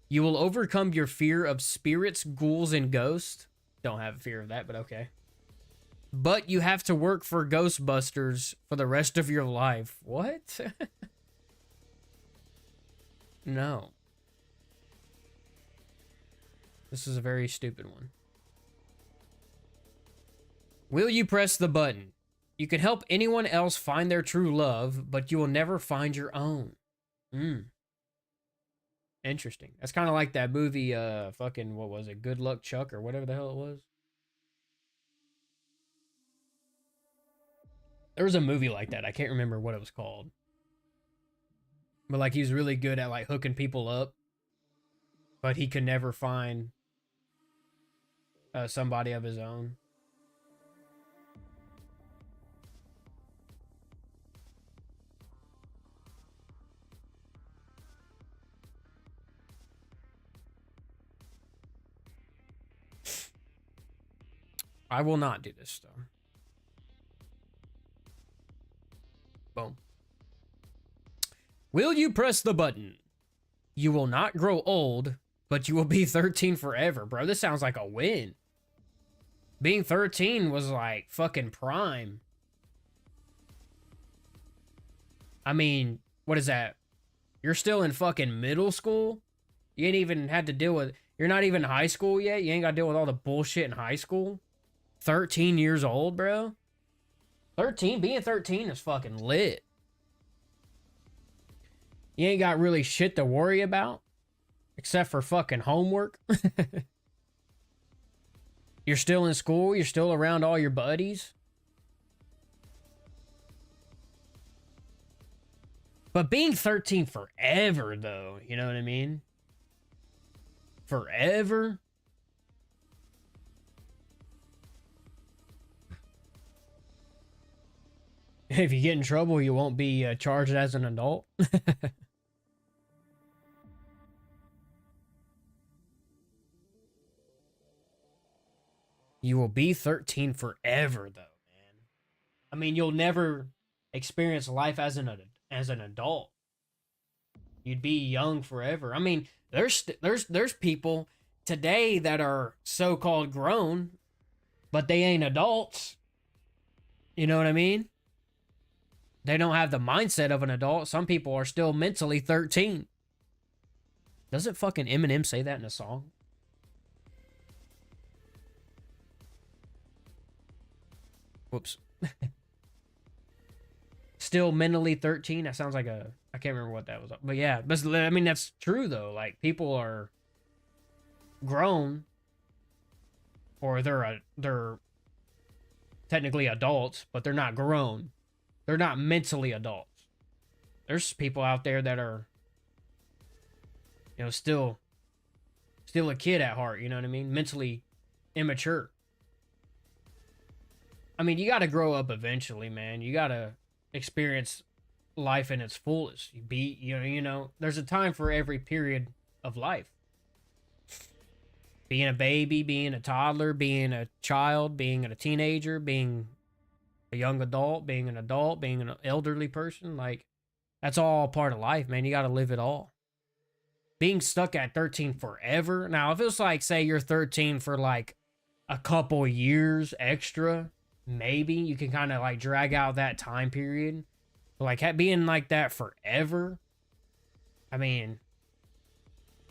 You will overcome your fear of spirits, ghouls, and ghosts. Don't have a fear of that, but okay. But you have to work for Ghostbusters for the rest of your life. What? No. This is a very stupid one. Will you press the button? You can help anyone else find their true love, but you will never find your own. Interesting. That's kind of like that movie, fucking, what was it? Good Luck Chuck or whatever the hell it was. There was a movie like that. I can't remember what it was called. But like, he was really good at like hooking people up, but he could never find somebody of his own. I will not do this, though. Boom. Will you press the button? You will not grow old, but you will be 13 forever. Bro, this sounds like a win. Being 13 was like fucking prime. I mean, what is that? You're still in fucking middle school? You ain't even had to deal with... You're not even in high school yet? You ain't got to deal with all the bullshit in high school? 13 years old, bro? 13? Being 13 is fucking lit. You ain't got really shit to worry about. Except for fucking homework. You're still in school. You're still around all your buddies. But being 13 forever, though. You know what I mean? Forever? If you get in trouble, you won't be charged as an adult. You will be 13 forever, though, man. I mean, you'll never experience life as an adult. You'd be young forever. I mean, there's people today that are so-called grown, but they ain't adults. You know what I mean? They don't have the mindset of an adult. Some people are still mentally 13. Doesn't fucking Eminem say that in a song? Whoops. Still mentally 13? That sounds like a can't remember what that was. But yeah, but I mean, that's true though. Like, people are grown, or they're technically adults, but they're not grown. They're not mentally adults. There's people out there that are, still a kid at heart, you know what I mean? Mentally immature. I mean, you got to grow up eventually, man. You got to experience life in its fullest. There's a time for every period of life. Being a baby, being a toddler, being a child, being a teenager, being a young adult, being an adult, being an elderly person, like, that's all part of life, man. You got to live it all. Being stuck at 13 forever. Now, if it's like, say you're 13 for like a couple years extra, maybe you can kind of like drag out that time period. But like being like that forever, I mean,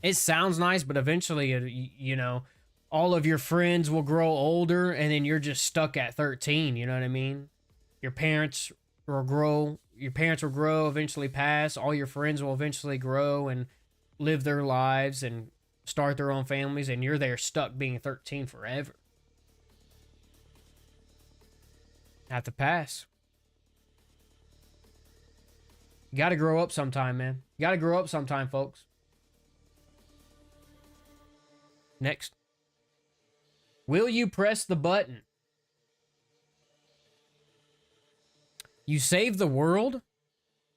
it sounds nice, but eventually, all of your friends will grow older and then you're just stuck at 13. You know what I mean? Your parents will grow, eventually pass. All your friends will eventually grow and live their lives and start their own families, and you're there stuck being 13 forever. Have to pass. You got to grow up sometime, man. You got to grow up sometime, folks. Next. Will you press the button? You save the world,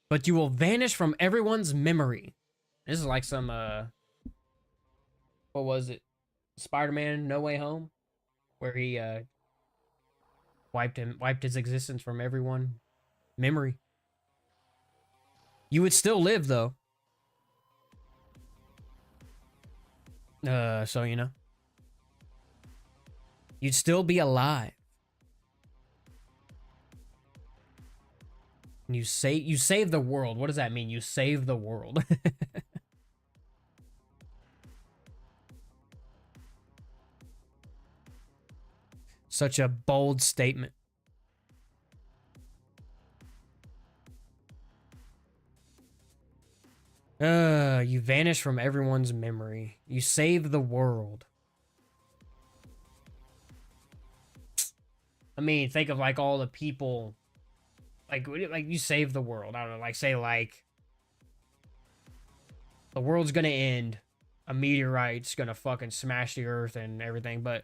but you will vanish from everyone's memory. This is like some, what was it? Spider-Man No Way Home? Where he, wiped his existence from everyone's memory. You would still live, though. So, you'd still be alive. You save the world. What does that mean? You save the world. Such a bold statement. You vanish from everyone's memory. You save the world. I mean, think of like all the people, like you save the world. I don't know, like say like the world's gonna end, a meteorite's gonna fucking smash the earth and everything, but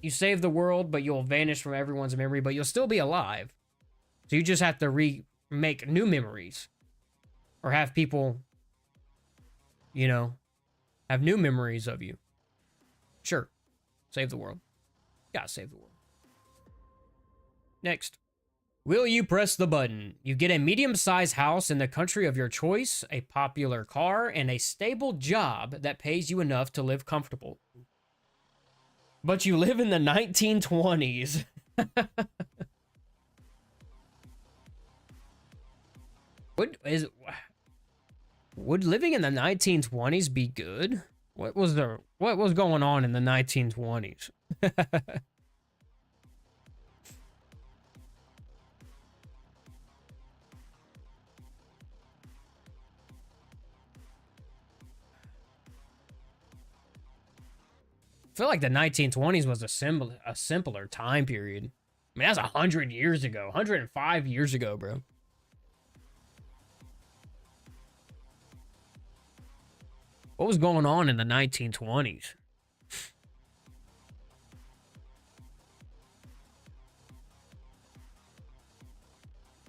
you save the world, but you'll vanish from everyone's memory, but you'll still be alive. So you just have to remake new memories. Or have people, have new memories of you. Sure. Save the world. Gotta save the world. Next. Will you press the button? You get a medium-sized house in the country of your choice, a popular car, and a stable job that pays you enough to live comfortable. But you live in the 1920s. Would living in the 1920s be good? What was going on in the 1920s? I feel like the 1920s was a simpler time period. I mean, that's 100 years ago. 105 years ago, bro. What was going on in the 1920s?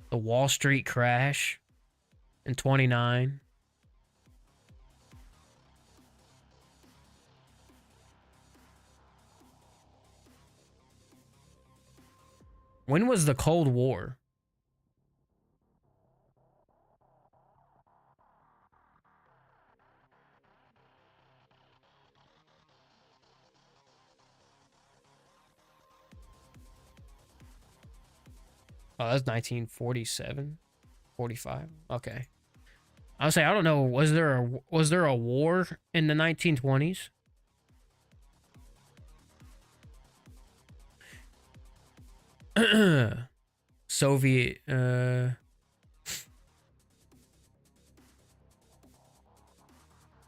The Wall Street crash in 29. When was the Cold War? Oh, that's 1947, 45. Okay. I was saying, I don't know. Was there a war in the 1920s? Soviet.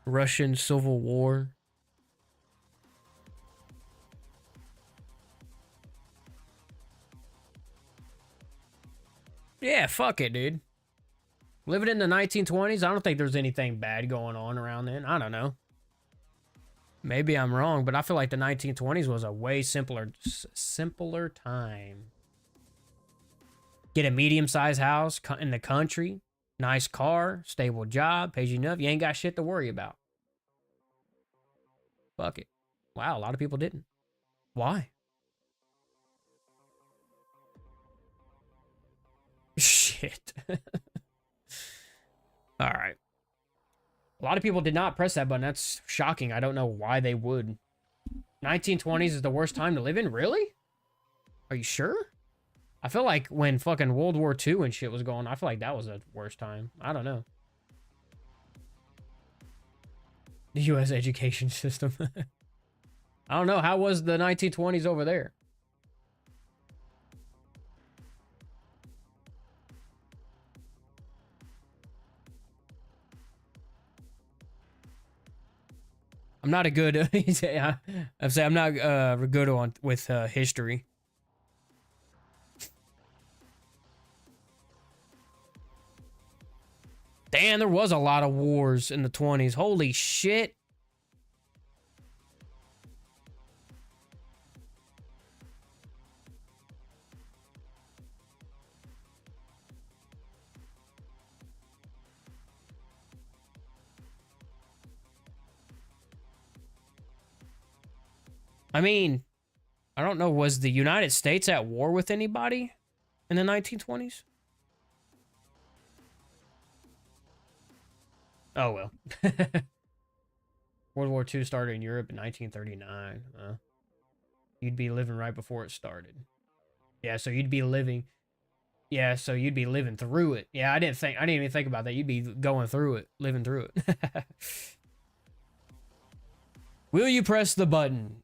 Russian Civil War. Yeah, fuck it, dude. Living in the 1920s, I don't think there's anything bad going on around then. I don't know. Maybe I'm wrong, but I feel like the 1920s was a way simpler time. Get a medium-sized house in the country, nice car, stable job, pays you enough. You ain't got shit to worry about. Fuck it. Wow, a lot of people didn't. Why? Shit. All right. A lot of people did not press that button. That's shocking. I don't know why they would. 1920s is the worst time to live in? Really? Are you sure? I feel like when fucking World War II and shit was going, I feel like that was the worst time. I don't know. The U.S. education system. I don't know. How was the 1920s over there? I'm not a good. I'm not good on with history. Damn, there was a lot of wars in the 20s. Holy shit. I mean, I don't know, was the United States at war with anybody in the 1920s? Oh, well. World War II started in Europe in 1939. You'd be living right before it started. Yeah, so you'd be living... Yeah, so you'd be living through it. Yeah, I didn't even think about that. You'd be going through it, living through it. Will you press the button?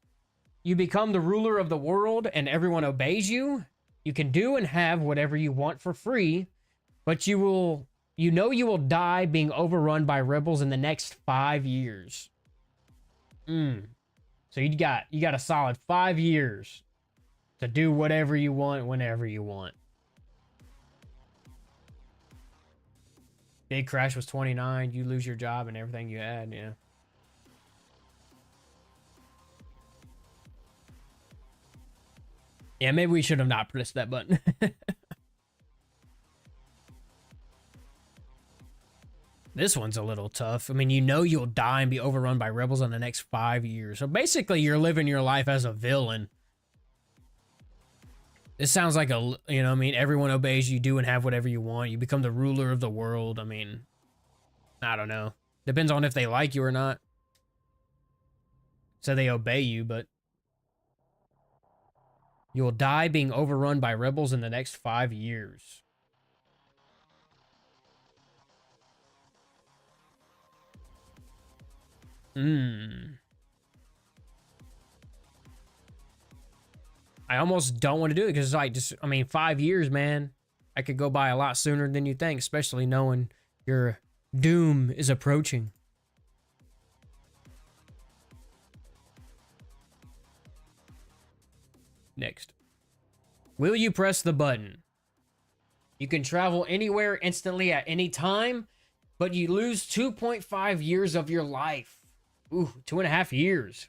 You become the ruler of the world and everyone obeys you. You can do and have whatever you want for free, but you will die being overrun by rebels in the next 5 years. So you got a solid 5 years to do whatever you want whenever you want. Big crash was 29. You lose your job and everything you had. Yeah. Yeah, maybe we should have not pressed that button. This one's a little tough. I mean, you'll die and be overrun by rebels in the next 5 years. So basically, you're living your life as a villain. This sounds like everyone obeys you, do and have whatever you want. You become the ruler of the world. I mean, I don't know. Depends on if they like you or not. So they obey you, but... You'll die being overrun by rebels in the next 5 years. I almost don't want to do it because it's like 5 years, man. I could go by a lot sooner than you think, especially knowing your doom is approaching. Next. Will you press the button? You can travel anywhere instantly at any time, but you lose 2.5 years of your life. Ooh, 2.5 years.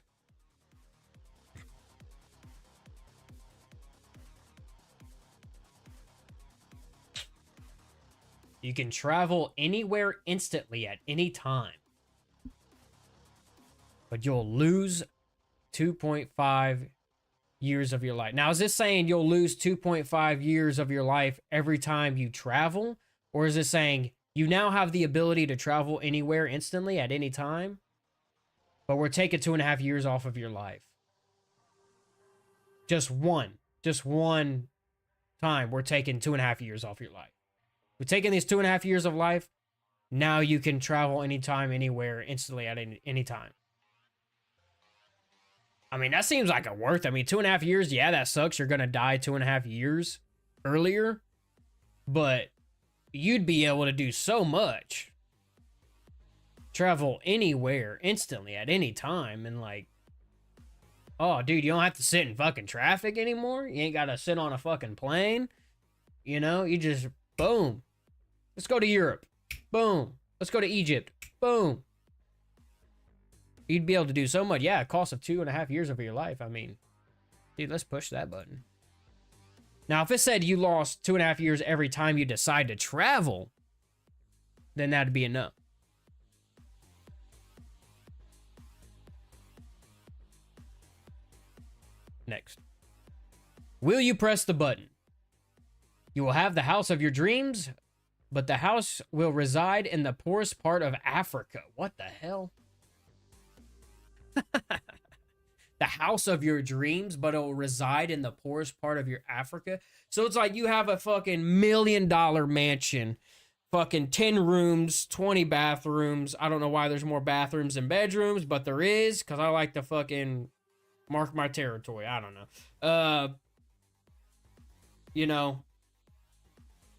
You can travel anywhere instantly at any time, but you'll lose 2.5 years of your life. Now, is this saying you'll lose 2.5 years of your life every time you travel? Or is it saying you now have the ability to travel anywhere instantly at any time, but we're taking 2.5 years off of your life? Just one time, we're taking 2.5 years off your life. We're taking these 2.5 years of life. Now you can travel anytime, anywhere, instantly at any time. I mean, that seems like a worth. I mean, 2.5 years, yeah, that sucks. You're going to die 2.5 years earlier. But you'd be able to do so much. travel anywhere instantly at any time, and like, oh, dude, you don't have to sit in fucking traffic anymore. You ain't gotta sit on a fucking plane. You know, you just boom. Let's go to Europe. Boom. Let's go to Egypt. Boom. You'd be able to do so much. Yeah, a cost of 2.5 years of your life. I mean, dude, let's push that button. Now, if it said you lost 2.5 years every time you decide to travel, then that'd be enough. Next. Will you press the button? You will have the house of your dreams, but the house will reside in the poorest part of Africa. What the hell? The house of your dreams, but it will reside in the poorest part of your Africa. So it's like you have a fucking $1 million mansion, fucking 10 rooms, 20 bathrooms. I don't know why there's more bathrooms than bedrooms, but there is, because I like to fucking mark my territory. I don't know. You know,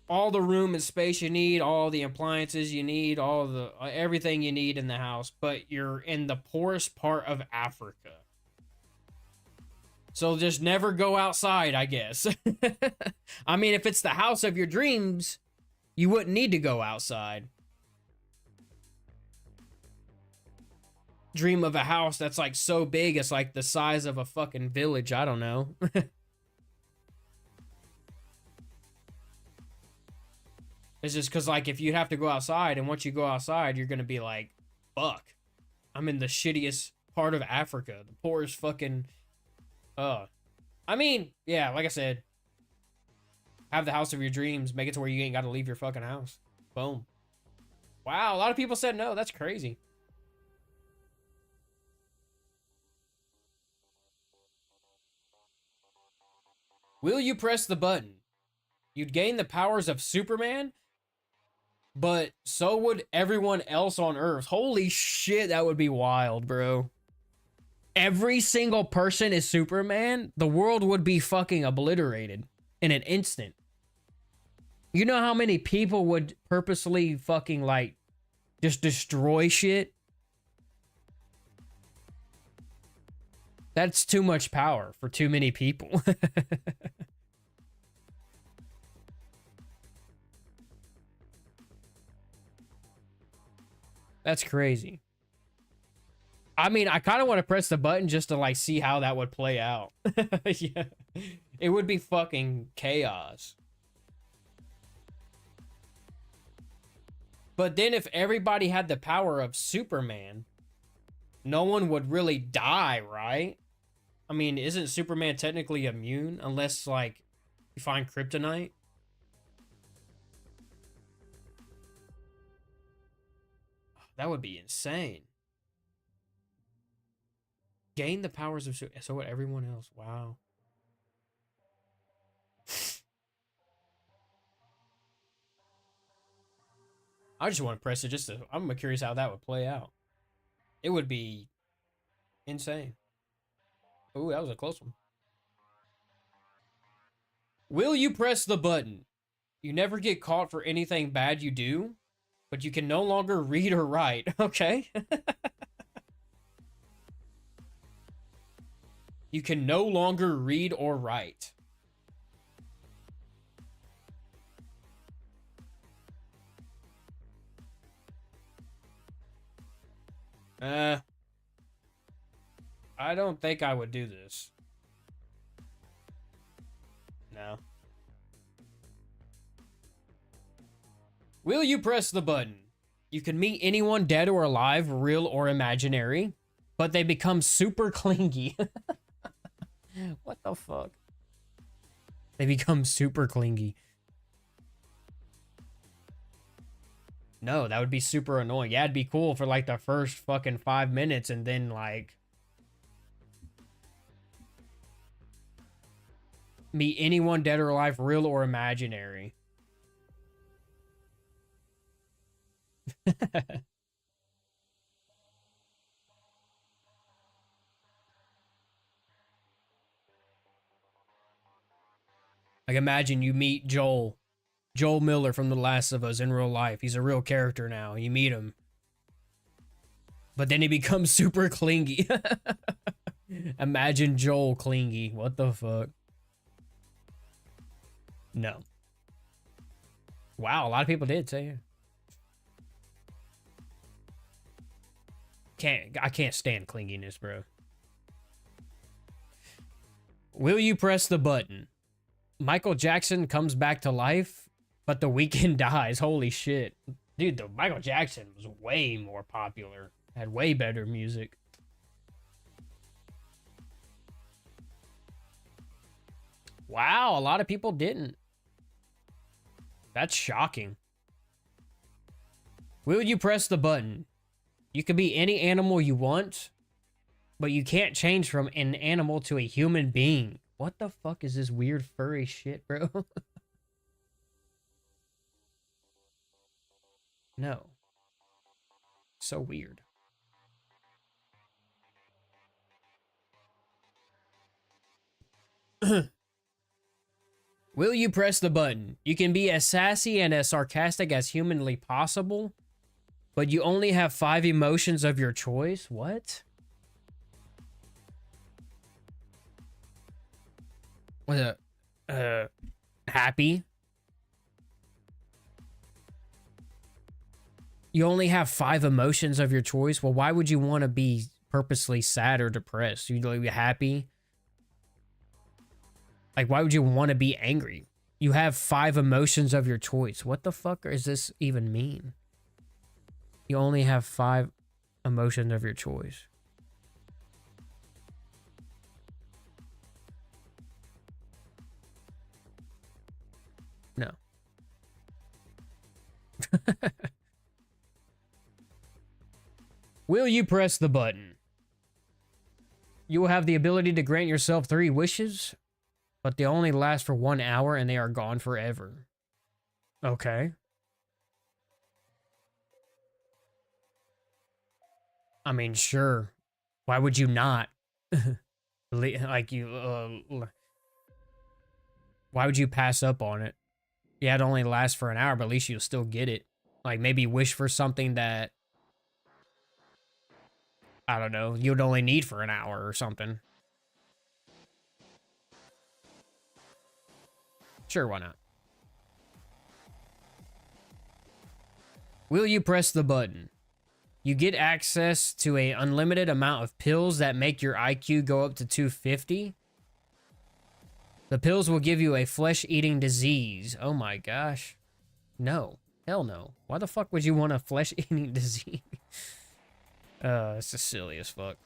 all the room and space you need, all the appliances you need, all the everything you need in the house, but you're in the poorest part of Africa. So just never go outside, I guess. I mean, if it's the house of your dreams, you wouldn't need to go outside. Dream of a house that's like so big, it's like the size of a fucking village. I don't know. It's just because, like, if you have to go outside, and once you go outside, you're going to be like, fuck, I'm in the shittiest part of Africa. The poorest fucking, I mean, yeah, like I said, have the house of your dreams. Make it to where you ain't got to leave your fucking house. Boom. Wow, a lot of people said no. That's crazy. Will you press the button? You'd gain the powers of Superman, but so would everyone else on Earth. Holy shit, that would be wild, bro. Every single person is Superman, the world would be fucking obliterated in an instant. You know how many people would purposely fucking, like, just destroy shit? That's too much power for too many people. That's crazy. I mean, I kind of want to press the button just to, like, see how that would play out. Yeah. It would be fucking chaos. But then if everybody had the power of Superman, no one would really die, right? I mean, isn't Superman technically immune unless, like, you find kryptonite? That would be insane. Gain the powers of so would everyone else. Wow. I just want to press it just to, I'm curious how that would play out. It would be insane. Ooh, that was a close one. Will you press the button? You never get caught for anything bad you do, but you can no longer read or write. Okay. You can no longer read or write. I don't think I would do this. No. Will you press the button? You can meet anyone dead or alive, real or imaginary, but they become super clingy. What the fuck? They become super clingy. No, that would be super annoying. Yeah, it'd be cool for like the first fucking 5 minutes and then like meet anyone dead or alive, real or imaginary. Like, imagine you meet Joel Miller from The Last of Us in real life. He's a real character now. You meet him. But then he becomes super clingy. Imagine Joel clingy. What the fuck? No. Wow, a lot of people did say it. I can't stand clinginess, bro. Will you press the button? Michael Jackson comes back to life, but The Weeknd dies. Holy shit. Dude, the Michael Jackson was way more popular. Had way better music. Wow, a lot of people didn't. That's shocking. Will you press the button? You can be any animal you want, but you can't change from an animal to a human being. What the fuck is this weird furry shit, bro? No. So weird. Will you press the button? You can be as sassy and as sarcastic as humanly possible, but you only have 5 emotions of your choice? What? What happy? You only have 5 emotions of your choice? Well, why would you want to be purposely sad or depressed? You'd be happy? Like, why would you want to be angry? You have 5 emotions of your choice. What the fuck does this even mean? You only have 5 emotions of your choice. No. Will you press the button? You will have the ability to grant yourself 3 wishes, but they only last for 1 hour and they are gone forever. Okay. I mean, sure. Why would you not? Like, why would you pass up on it? Yeah, it only lasts for an hour, but at least you'll still get it. Like, maybe wish for something that, I don't know, you'd only need for an hour or something. Sure, why not? Will you press the button? You get access to an unlimited amount of pills that make your IQ go up to 250. The pills will give you a flesh-eating disease. Oh my gosh. No. Hell no. Why the fuck would you want a flesh-eating disease? It's just silly as fuck.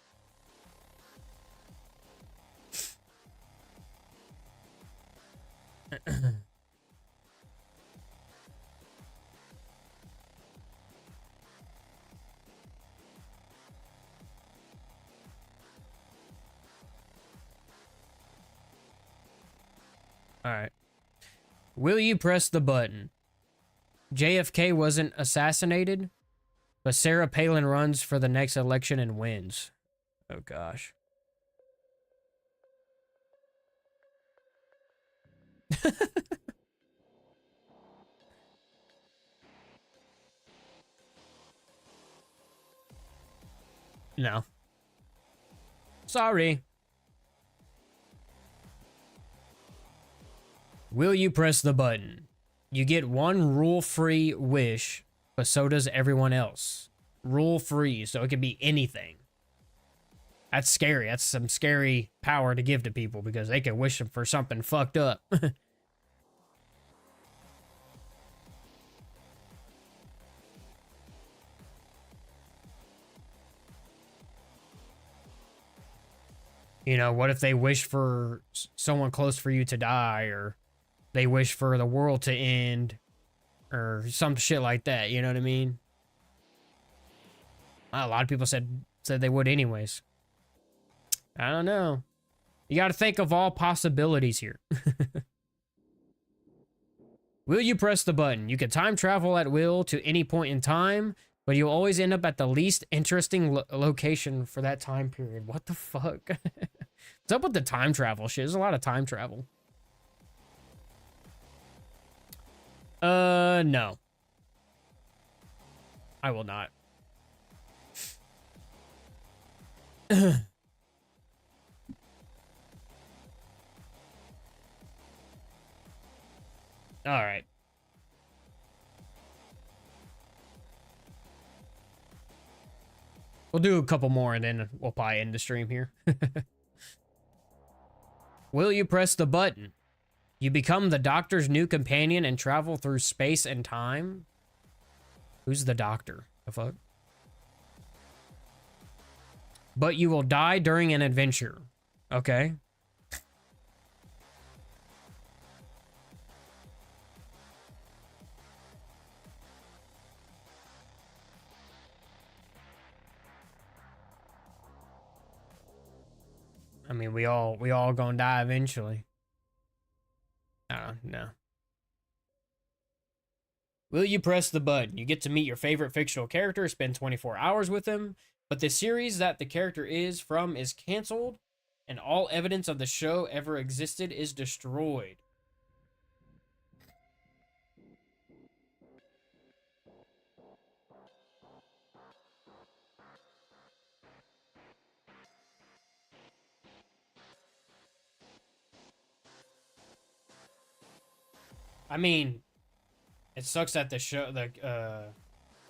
Alright. Will you press the button? JFK wasn't assassinated, but Sarah Palin runs for the next election and wins. Oh gosh. No. Sorry. Will you press the button? You get 1 rule-free wish, but so does everyone else. Rule-free, so it could be anything. That's scary. That's some scary power to give to people because they can wish them for something fucked up. You know, what if they wish for someone close for you to die, or they wish for the world to end, or some shit like that, you know what I mean? A lot of people said they would anyways. I don't know. You got to think of all possibilities here. Will you press the button? You can time travel at will to any point in time, but you'll always end up at the least interesting location for that time period. What the fuck? What's up with the time travel shit? There's a lot of time travel. No. I will not. All right. We'll do a couple more and then we'll probably end the stream here. Will you press the button? You become the Doctor's new companion and travel through space and time? Who's the Doctor? The fuck? But you will die during an adventure. Okay. I mean, we all gonna die eventually. I don't know. Will you press the button? You get to meet your favorite fictional character, spend 24 hours with them, but the series that the character is from is canceled, and all evidence of the show ever existed is destroyed. I mean, it sucks that the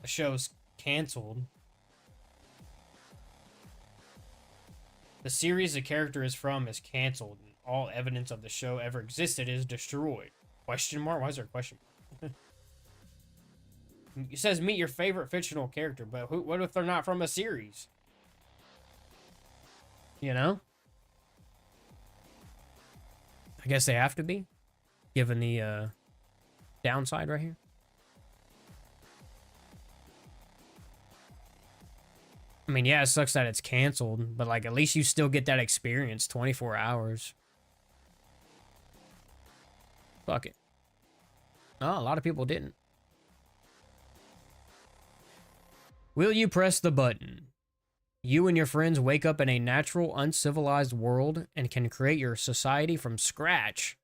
show's canceled. The series the character is from is canceled, and all evidence of the show ever existed is destroyed. Question mark? Why is there a question mark? It says meet your favorite fictional character, but what if they're not from a series? You know? I guess they have to be, given the downside right here. I mean, yeah, it sucks that it's canceled, but like at least you still get that experience, 24 hours. Fuck it. Oh, a lot of people didn't. Will you press the button? You and your friends wake up in a natural, uncivilized world and can create your society from scratch.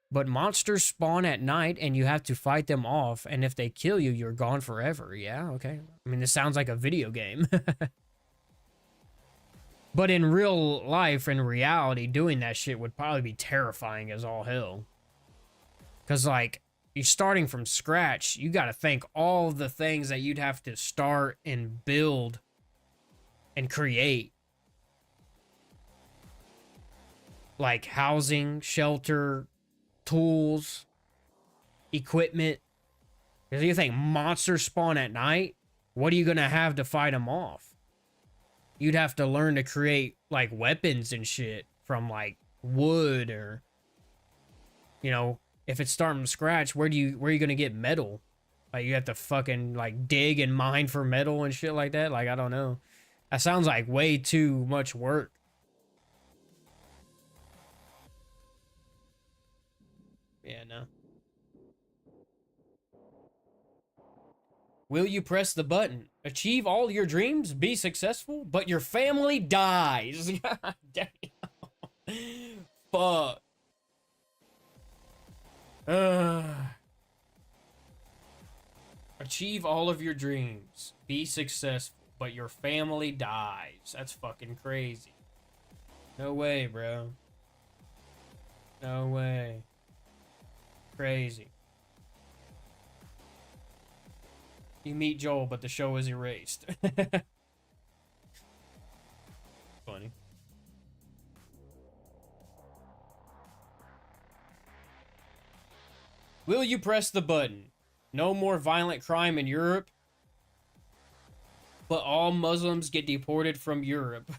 But monsters spawn at night and you have to fight them off, and if they kill you, you're gone forever. Yeah, okay. I mean, this sounds like a video game. But in real life, in reality, doing that shit would probably be terrifying as all hell. Because, like, you're starting from scratch. You got to think all the things that you'd have to start and build and create. Like housing, shelter, tools, equipment. Because you think monsters spawn at night, what are you going to have to fight them off? You'd have to learn to create, like, weapons and shit from, like, wood or, you know, if it's starting from scratch, where are you going to get metal? Like, you have to fucking, like, dig and mine for metal and shit like that? Like, I don't know. That sounds like way too much work. Yeah, no. Will you press the button? Achieve all your dreams, be successful, but your family dies. God damn. Fuck. Achieve all of your dreams, be successful, but your family dies. That's fucking crazy. No way, bro. No way. Crazy. You meet Joel, but the show is erased. Funny. Will you press the button? No more violent crime in Europe, but all Muslims get deported from Europe.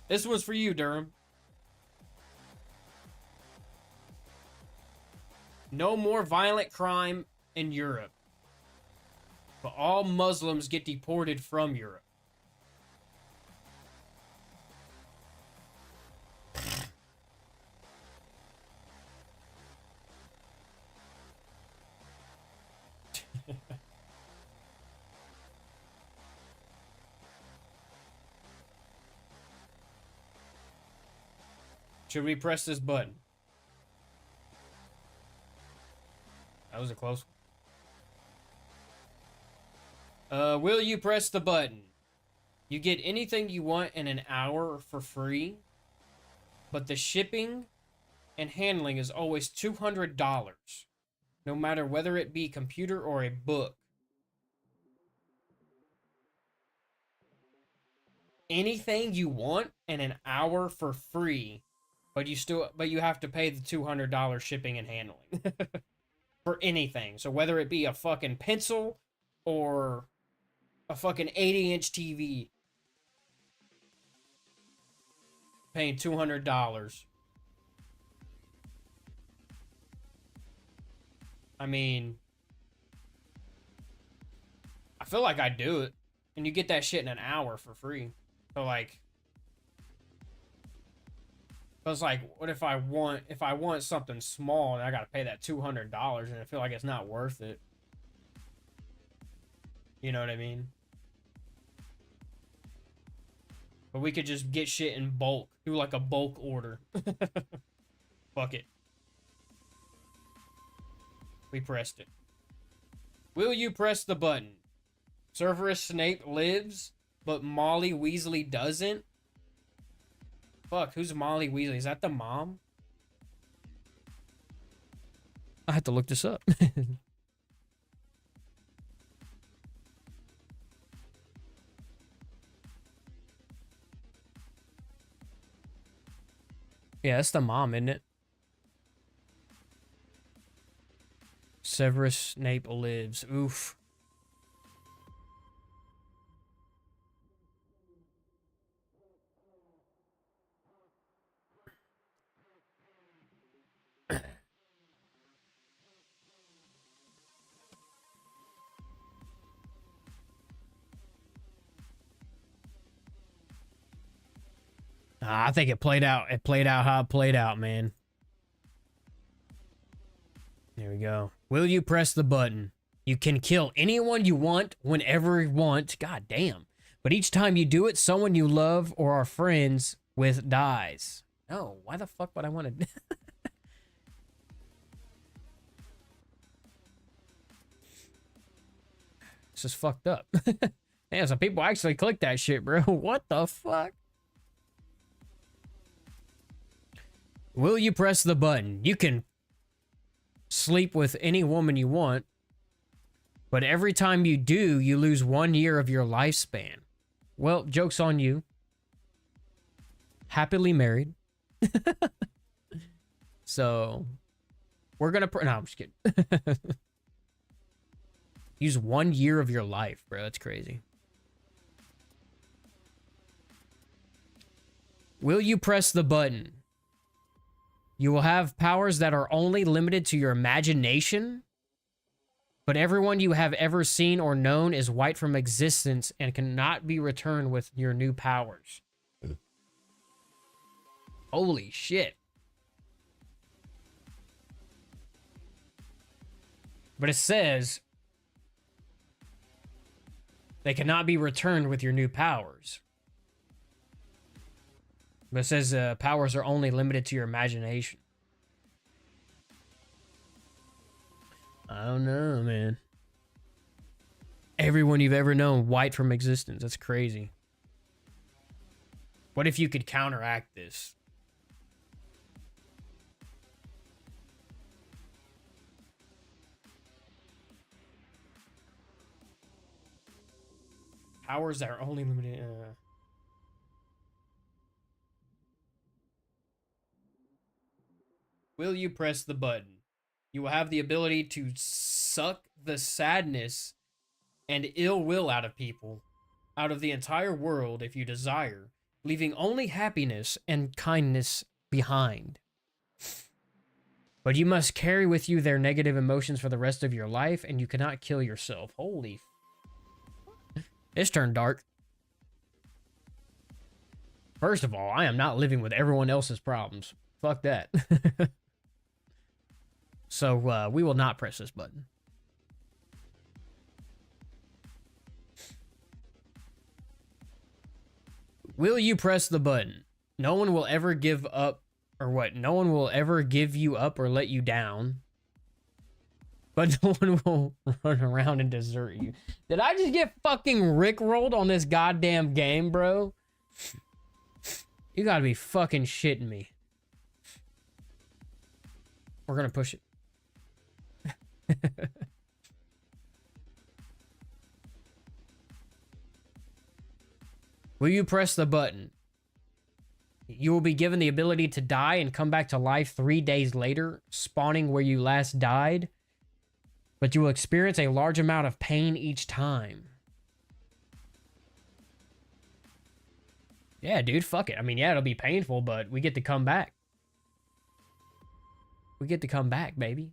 This one's for you, Durham. No more violent crime in Europe, but all Muslims get deported from Europe. Should we press this button? That was a close one. Will you press the button? You get anything you want in an hour for free, but the shipping and handling is always $200, no matter whether it be computer or a book. Anything you want in an hour for free, but you have to pay the $200 shipping and handling for anything. So whether it be a fucking pencil or a fucking 80-inch TV, paying $200. I mean, I feel like I'd do it. And you get that shit in an hour for free. So like, it's like, what if I want something small and I gotta pay that $200 and I feel like it's not worth it? You know what I mean? But we could just get shit in bulk. Do like a bulk order. Fuck it. We pressed it. Will you press the button? Severus Snape lives, but Molly Weasley doesn't? Fuck, who's Molly Weasley? Is that the mom? I have to look this up. Yeah, that's the mom, isn't it? Severus Snape lives. Oof. I think it played out. It played out how it played out, man. There we go. Will you press the button? You can kill anyone you want whenever you want. God damn. But each time you do it, someone you love or are friends with dies. No, why the fuck would I want to? This is fucked up. Damn, some people actually click that shit, bro. What the fuck? Will you press the button? You can sleep with any woman you want, but every time you do, you lose 1 year of your lifespan. Well, joke's on you. Happily married. So, we're gonna... No, I'm just kidding. Use 1 year of your life, bro. That's crazy. Will you press the button? You will have powers that are only limited to your imagination, but everyone you have ever seen or known is wiped from existence and cannot be returned with your new powers. Holy shit. But it says they cannot be returned with your new powers. But it says powers are only limited to your imagination. I don't know, man. Everyone you've ever known wiped from existence. That's crazy. What if you could counteract this? Powers that are only limited... Will you press the button? You will have the ability to suck the sadness and ill will out of people, out of the entire world if you desire, leaving only happiness and kindness behind. But you must carry with you their negative emotions for the rest of your life, and you cannot kill yourself. Holy... It's turned dark. First of all, I am not living with everyone else's problems. Fuck that. So, we will not press this button. Will you press the button? No one will ever give up, or what? No one will ever give you up or let you down. but no one will run around and desert you. Did I just get fucking rickrolled on this goddamn game, bro? You gotta be fucking shitting me. We're gonna push it. Will you press the button? You will be given the ability to die and come back to life 3 days later, spawning where you last died. But you will experience a large amount of pain each time. Yeah, dude, fuck it. I mean, yeah, it'll be painful, but we get to come back. We get to come back, baby.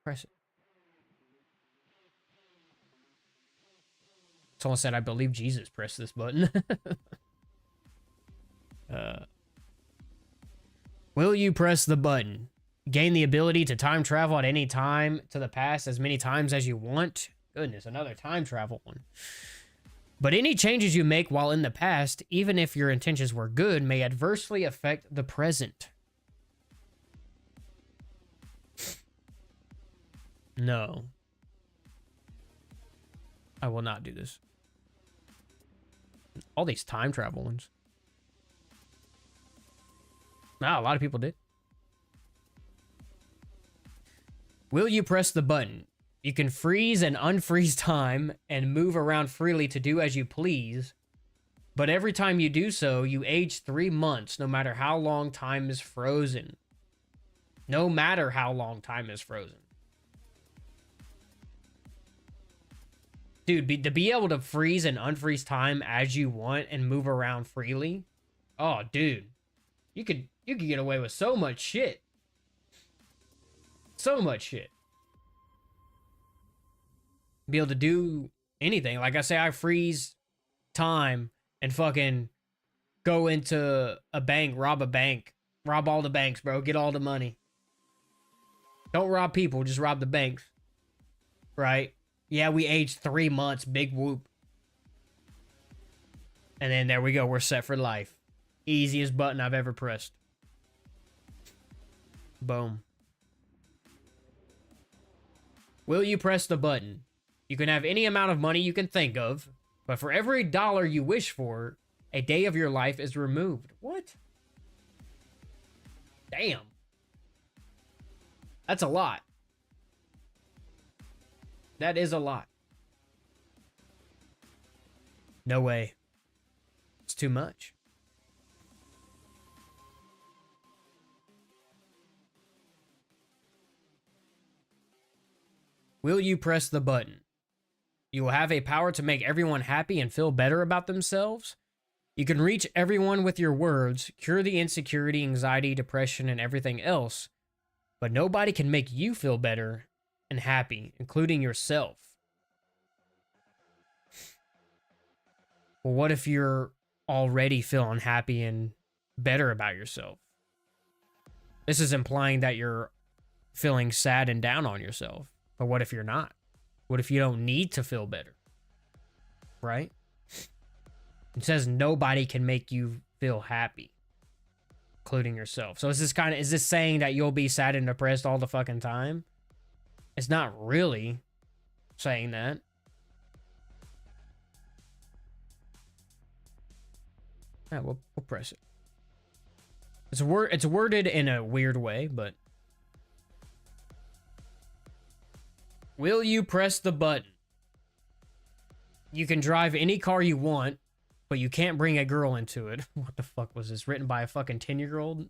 Press it. Someone said, I believe Jesus pressed this button. Will you press the button? Gain the ability to time travel at any time to the past as many times as you want. Goodness, another time travel one. But any changes you make while in the past, even if your intentions were good, may adversely affect the present. No. I will not do this. All these time travel ones. Nah, a lot of people did. Will you press the button? You can freeze and unfreeze time and move around freely to do as you please. But every time you do so, you age 3 months, no matter how long time is frozen. No matter how long time is frozen. Dude, to be able to freeze and unfreeze time as you want and move around freely. Oh, dude. You could get away with so much shit. So much shit. Be able to do anything. Like I say, I freeze time and fucking go into a bank, rob all the banks, bro. Get all the money. Don't rob people, just rob the banks. Right? Yeah, we aged 3 months. Big whoop. And then there we go. We're set for life. Easiest button I've ever pressed. Boom. Will you press the button? You can have any amount of money you can think of, but for every dollar you wish for, a day of your life is removed. What? Damn. That's a lot. That is a lot. No way. It's too much. Will you press the button? You will have a power to make everyone happy and feel better about themselves. You can reach everyone with your words, cure the insecurity, anxiety, depression, and everything else, but nobody can make you feel better and happy, including yourself. Well, what if you're already feeling happy and better about yourself? This is implying that you're feeling sad and down on yourself. But what if you're not? What if you don't need to feel better? Right? It says nobody can make you feel happy, including yourself. So is this saying that you'll be sad and depressed all the fucking time? It's not really saying that. Yeah, we'll press it. It's worded in a weird way, but will you press the button? You can drive any car you want, but you can't bring a girl into it. What the fuck was this? Written by a fucking 10-year-old?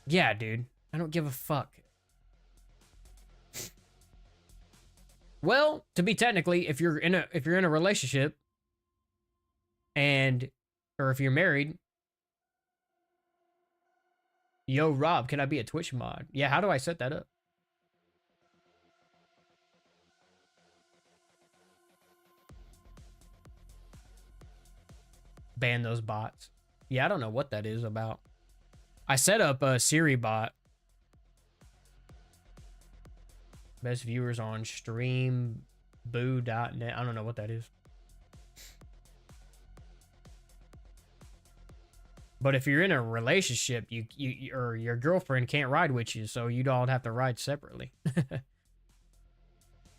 Yeah, dude. I don't give a fuck. Well, to be technically, if you're in a relationship or if you're married, yo, Rob, can I be a Twitch mod? Yeah, how do I set that up? Ban those bots. Yeah, I don't know what that is about. I set up a Siri bot. Best viewers on streamboo.net. I don't know what that is. But if you're in a relationship, you or your girlfriend can't ride with you, so you'd all have to ride separately.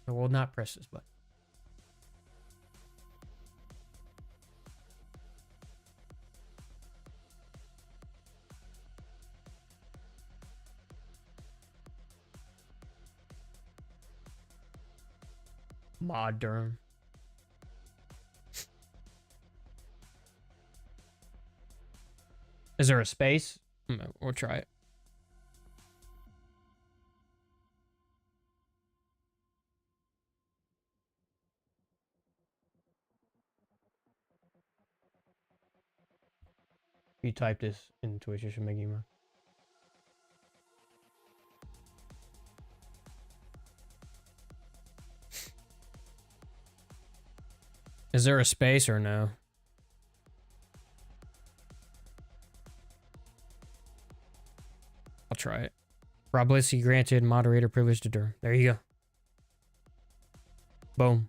I will not press this button. Modern. Is there a space? We'll try it. If you type this in Twitch, it should make you more. Is there a space or no? I'll try it. Probability granted, moderator privilege to Durham. There you go. Boom.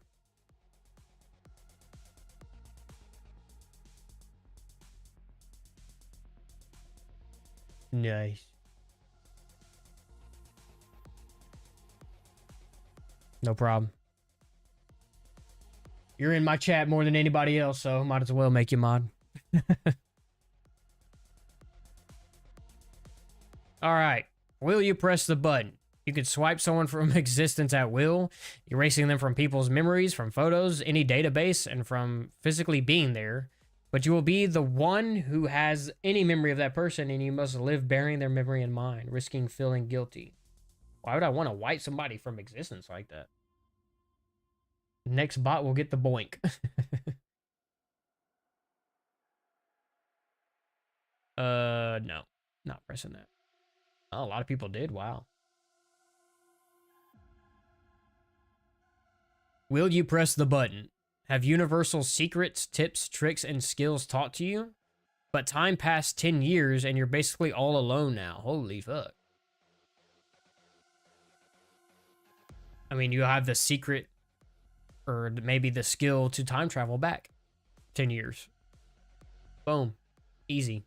Nice. No problem. You're in my chat more than anybody else, so might as well make you mod. All right. Will you press the button? You can swipe someone from existence at will, erasing them from people's memories, from photos, any database, and from physically being there. But you will be the one who has any memory of that person, and you must live bearing their memory in mind, risking feeling guilty. Why would I want to wipe somebody from existence like that? Next bot will get the boink. No. Not pressing that. Oh, a lot of people did. Wow. Will you press the button? Have universal secrets, tips, tricks, and skills taught to you? But time passed 10 years and you're basically all alone now. Holy fuck. I mean, you have the secret or maybe the skill to time travel back 10 years. Boom. Easy.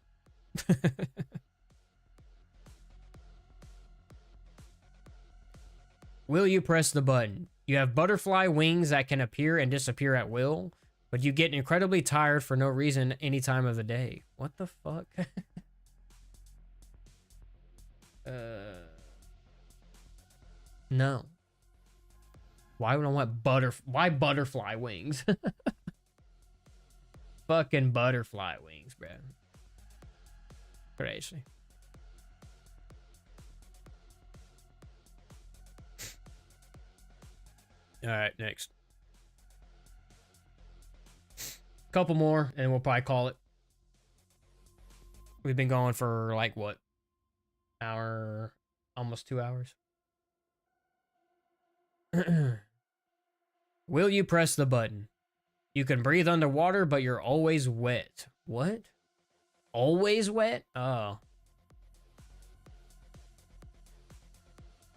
Will you press the button? You have butterfly wings that can appear and disappear at will, but you get incredibly tired for no reason any time of the day. What the fuck? No. Why would I want why butterfly wings? Fucking butterfly wings, bro. Crazy. All right, next. Couple more, and we'll probably call it. We've been going for like what? Hour, almost 2 hours. Will you press the button? You can breathe underwater, but you're always wet. What? Always wet? Oh.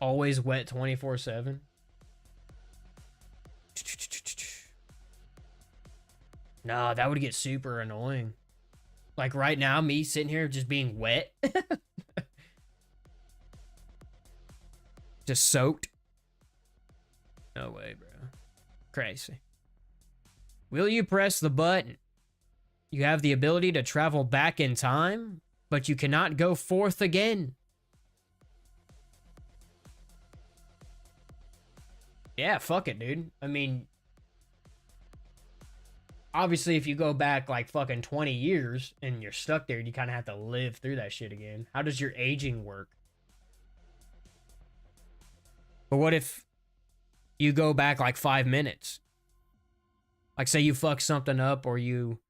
Always wet 24/7? No, that would get super annoying. Like right now, me sitting here just being wet. Just soaked. No way, bro. Crazy. Will you press the button? You have the ability to travel back in time, but you cannot go forth again. Yeah, fuck it, dude. I mean, obviously, if you go back like fucking 20 years and you're stuck there, you kind of have to live through that shit again. How does your aging work? But what if you go back like 5 minutes? Like, say you fuck something up or you...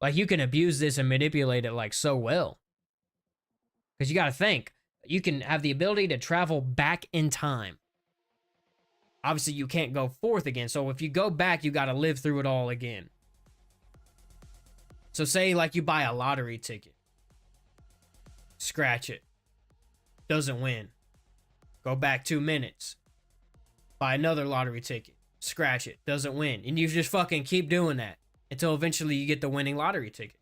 Like, you can abuse this and manipulate it, like, so well. Because you got to think. You can have the ability to travel back in time. Obviously, you can't go forth again. So if you go back, you got to live through it all again. So say, like, you buy a lottery ticket. Scratch it. Doesn't win. Go back 2 minutes. Buy another lottery ticket. Scratch it. Doesn't win. And you just fucking keep doing that until eventually you get the winning lottery ticket.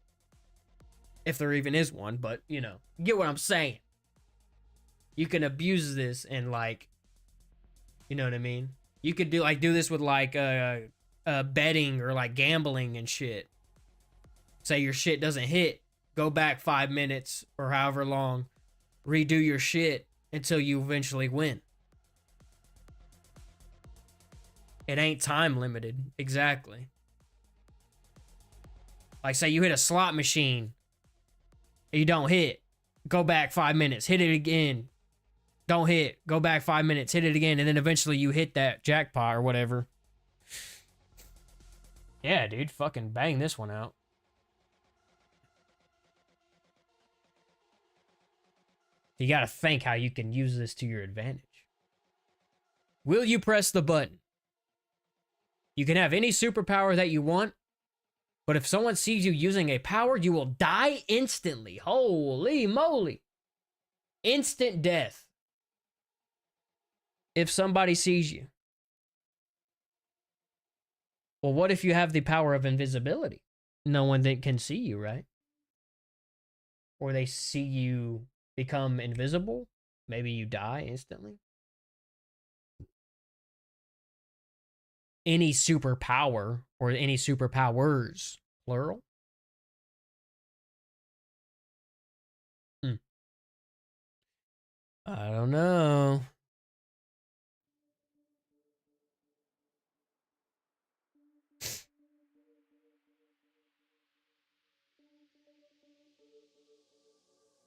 if there even is one, but you know, you get what I'm saying. You can abuse this and like, you know what I mean? You could do this with like betting or like gambling and shit. Say your shit doesn't hit, go back 5 minutes or however long, redo your shit until you eventually win. It ain't time limited. Exactly. Like say you hit a slot machine, you don't hit, go back 5 minutes, hit it again, don't hit, go back 5 minutes, hit it again, and then eventually you hit that jackpot or whatever. Yeah, dude, fucking bang this one out. You gotta think how you can use this to your advantage. Will you press the button? You can have any superpower that you want, but if someone sees you using a power, you will die instantly. Holy moly. Instant death. If somebody sees you. Well, what if you have the power of invisibility? No one that can see you, right? Or they see you become invisible. Maybe you die instantly. Any superpower or any superpowers, plural. I don't know.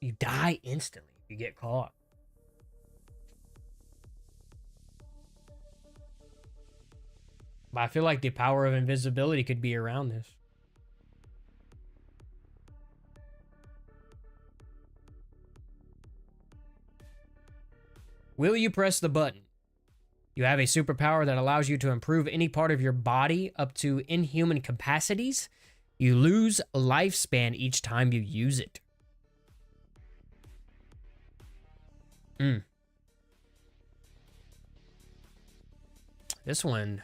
You die instantly if you get caught. But I feel like the power of invisibility could be around this. Will you press the button? You have a superpower that allows you to improve any part of your body up to inhuman capacities. You lose lifespan each time you use it. This one,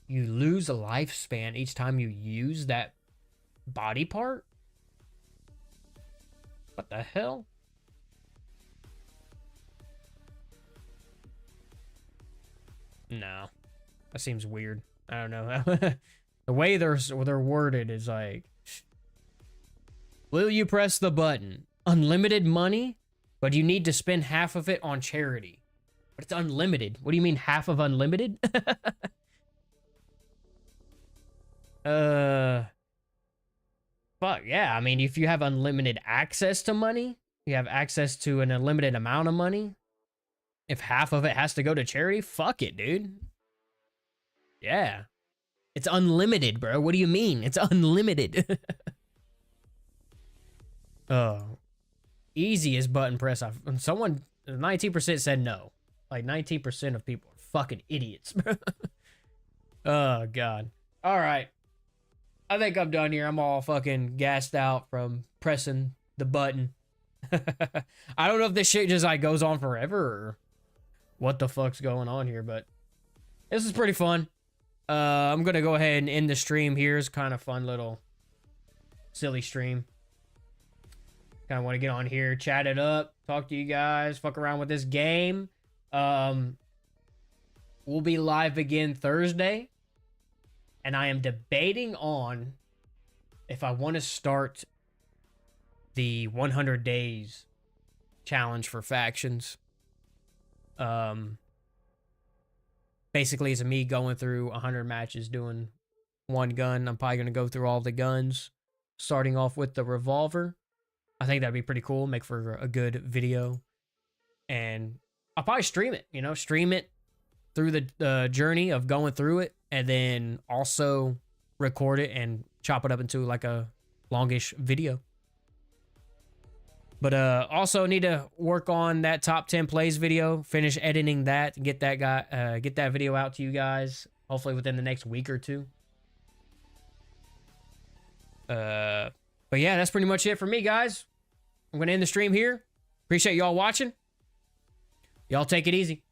you lose a lifespan each time you use that body part? What the hell? No. That seems weird. I don't know. The way they're worded is like, will you press the button? Unlimited money, but you need to spend half of it on charity. But it's unlimited. What do you mean half of unlimited? Fuck yeah. I mean, if you have unlimited access to money, you have access to an unlimited amount of money. If half of it has to go to charity, fuck it, dude. Yeah. It's unlimited, bro. What do you mean? It's unlimited. Oh. Easiest button press. Someone, 19% said no. Like 19% of people are fucking idiots, bro. Oh, God. All right. I think I'm done here. I'm all fucking gassed out from pressing the button. I don't know if this shit just like goes on forever or what the fuck's going on here, but this is pretty fun. I'm gonna go ahead and end the stream here. It's kind of fun little silly stream. Kind of want to get on here, chat it up, talk to you guys, fuck around with this game. We'll be live again Thursday. And I am debating on if I want to start the 100 days challenge for factions. Basically, it's me going through 100 matches doing one gun. I'm probably going to go through all the guns, starting off with the revolver. I think that'd be pretty cool. Make for a good video. And I'll probably stream it, stream it through the journey of going through it, and then also record it and chop it up into like a longish video. But also need to work on that top 10 plays video, finish editing that, and get that video out to you guys, hopefully within the next week or two. But yeah, that's pretty much it for me, guys. I'm gonna end the stream here. Appreciate y'all watching. Y'all take it easy.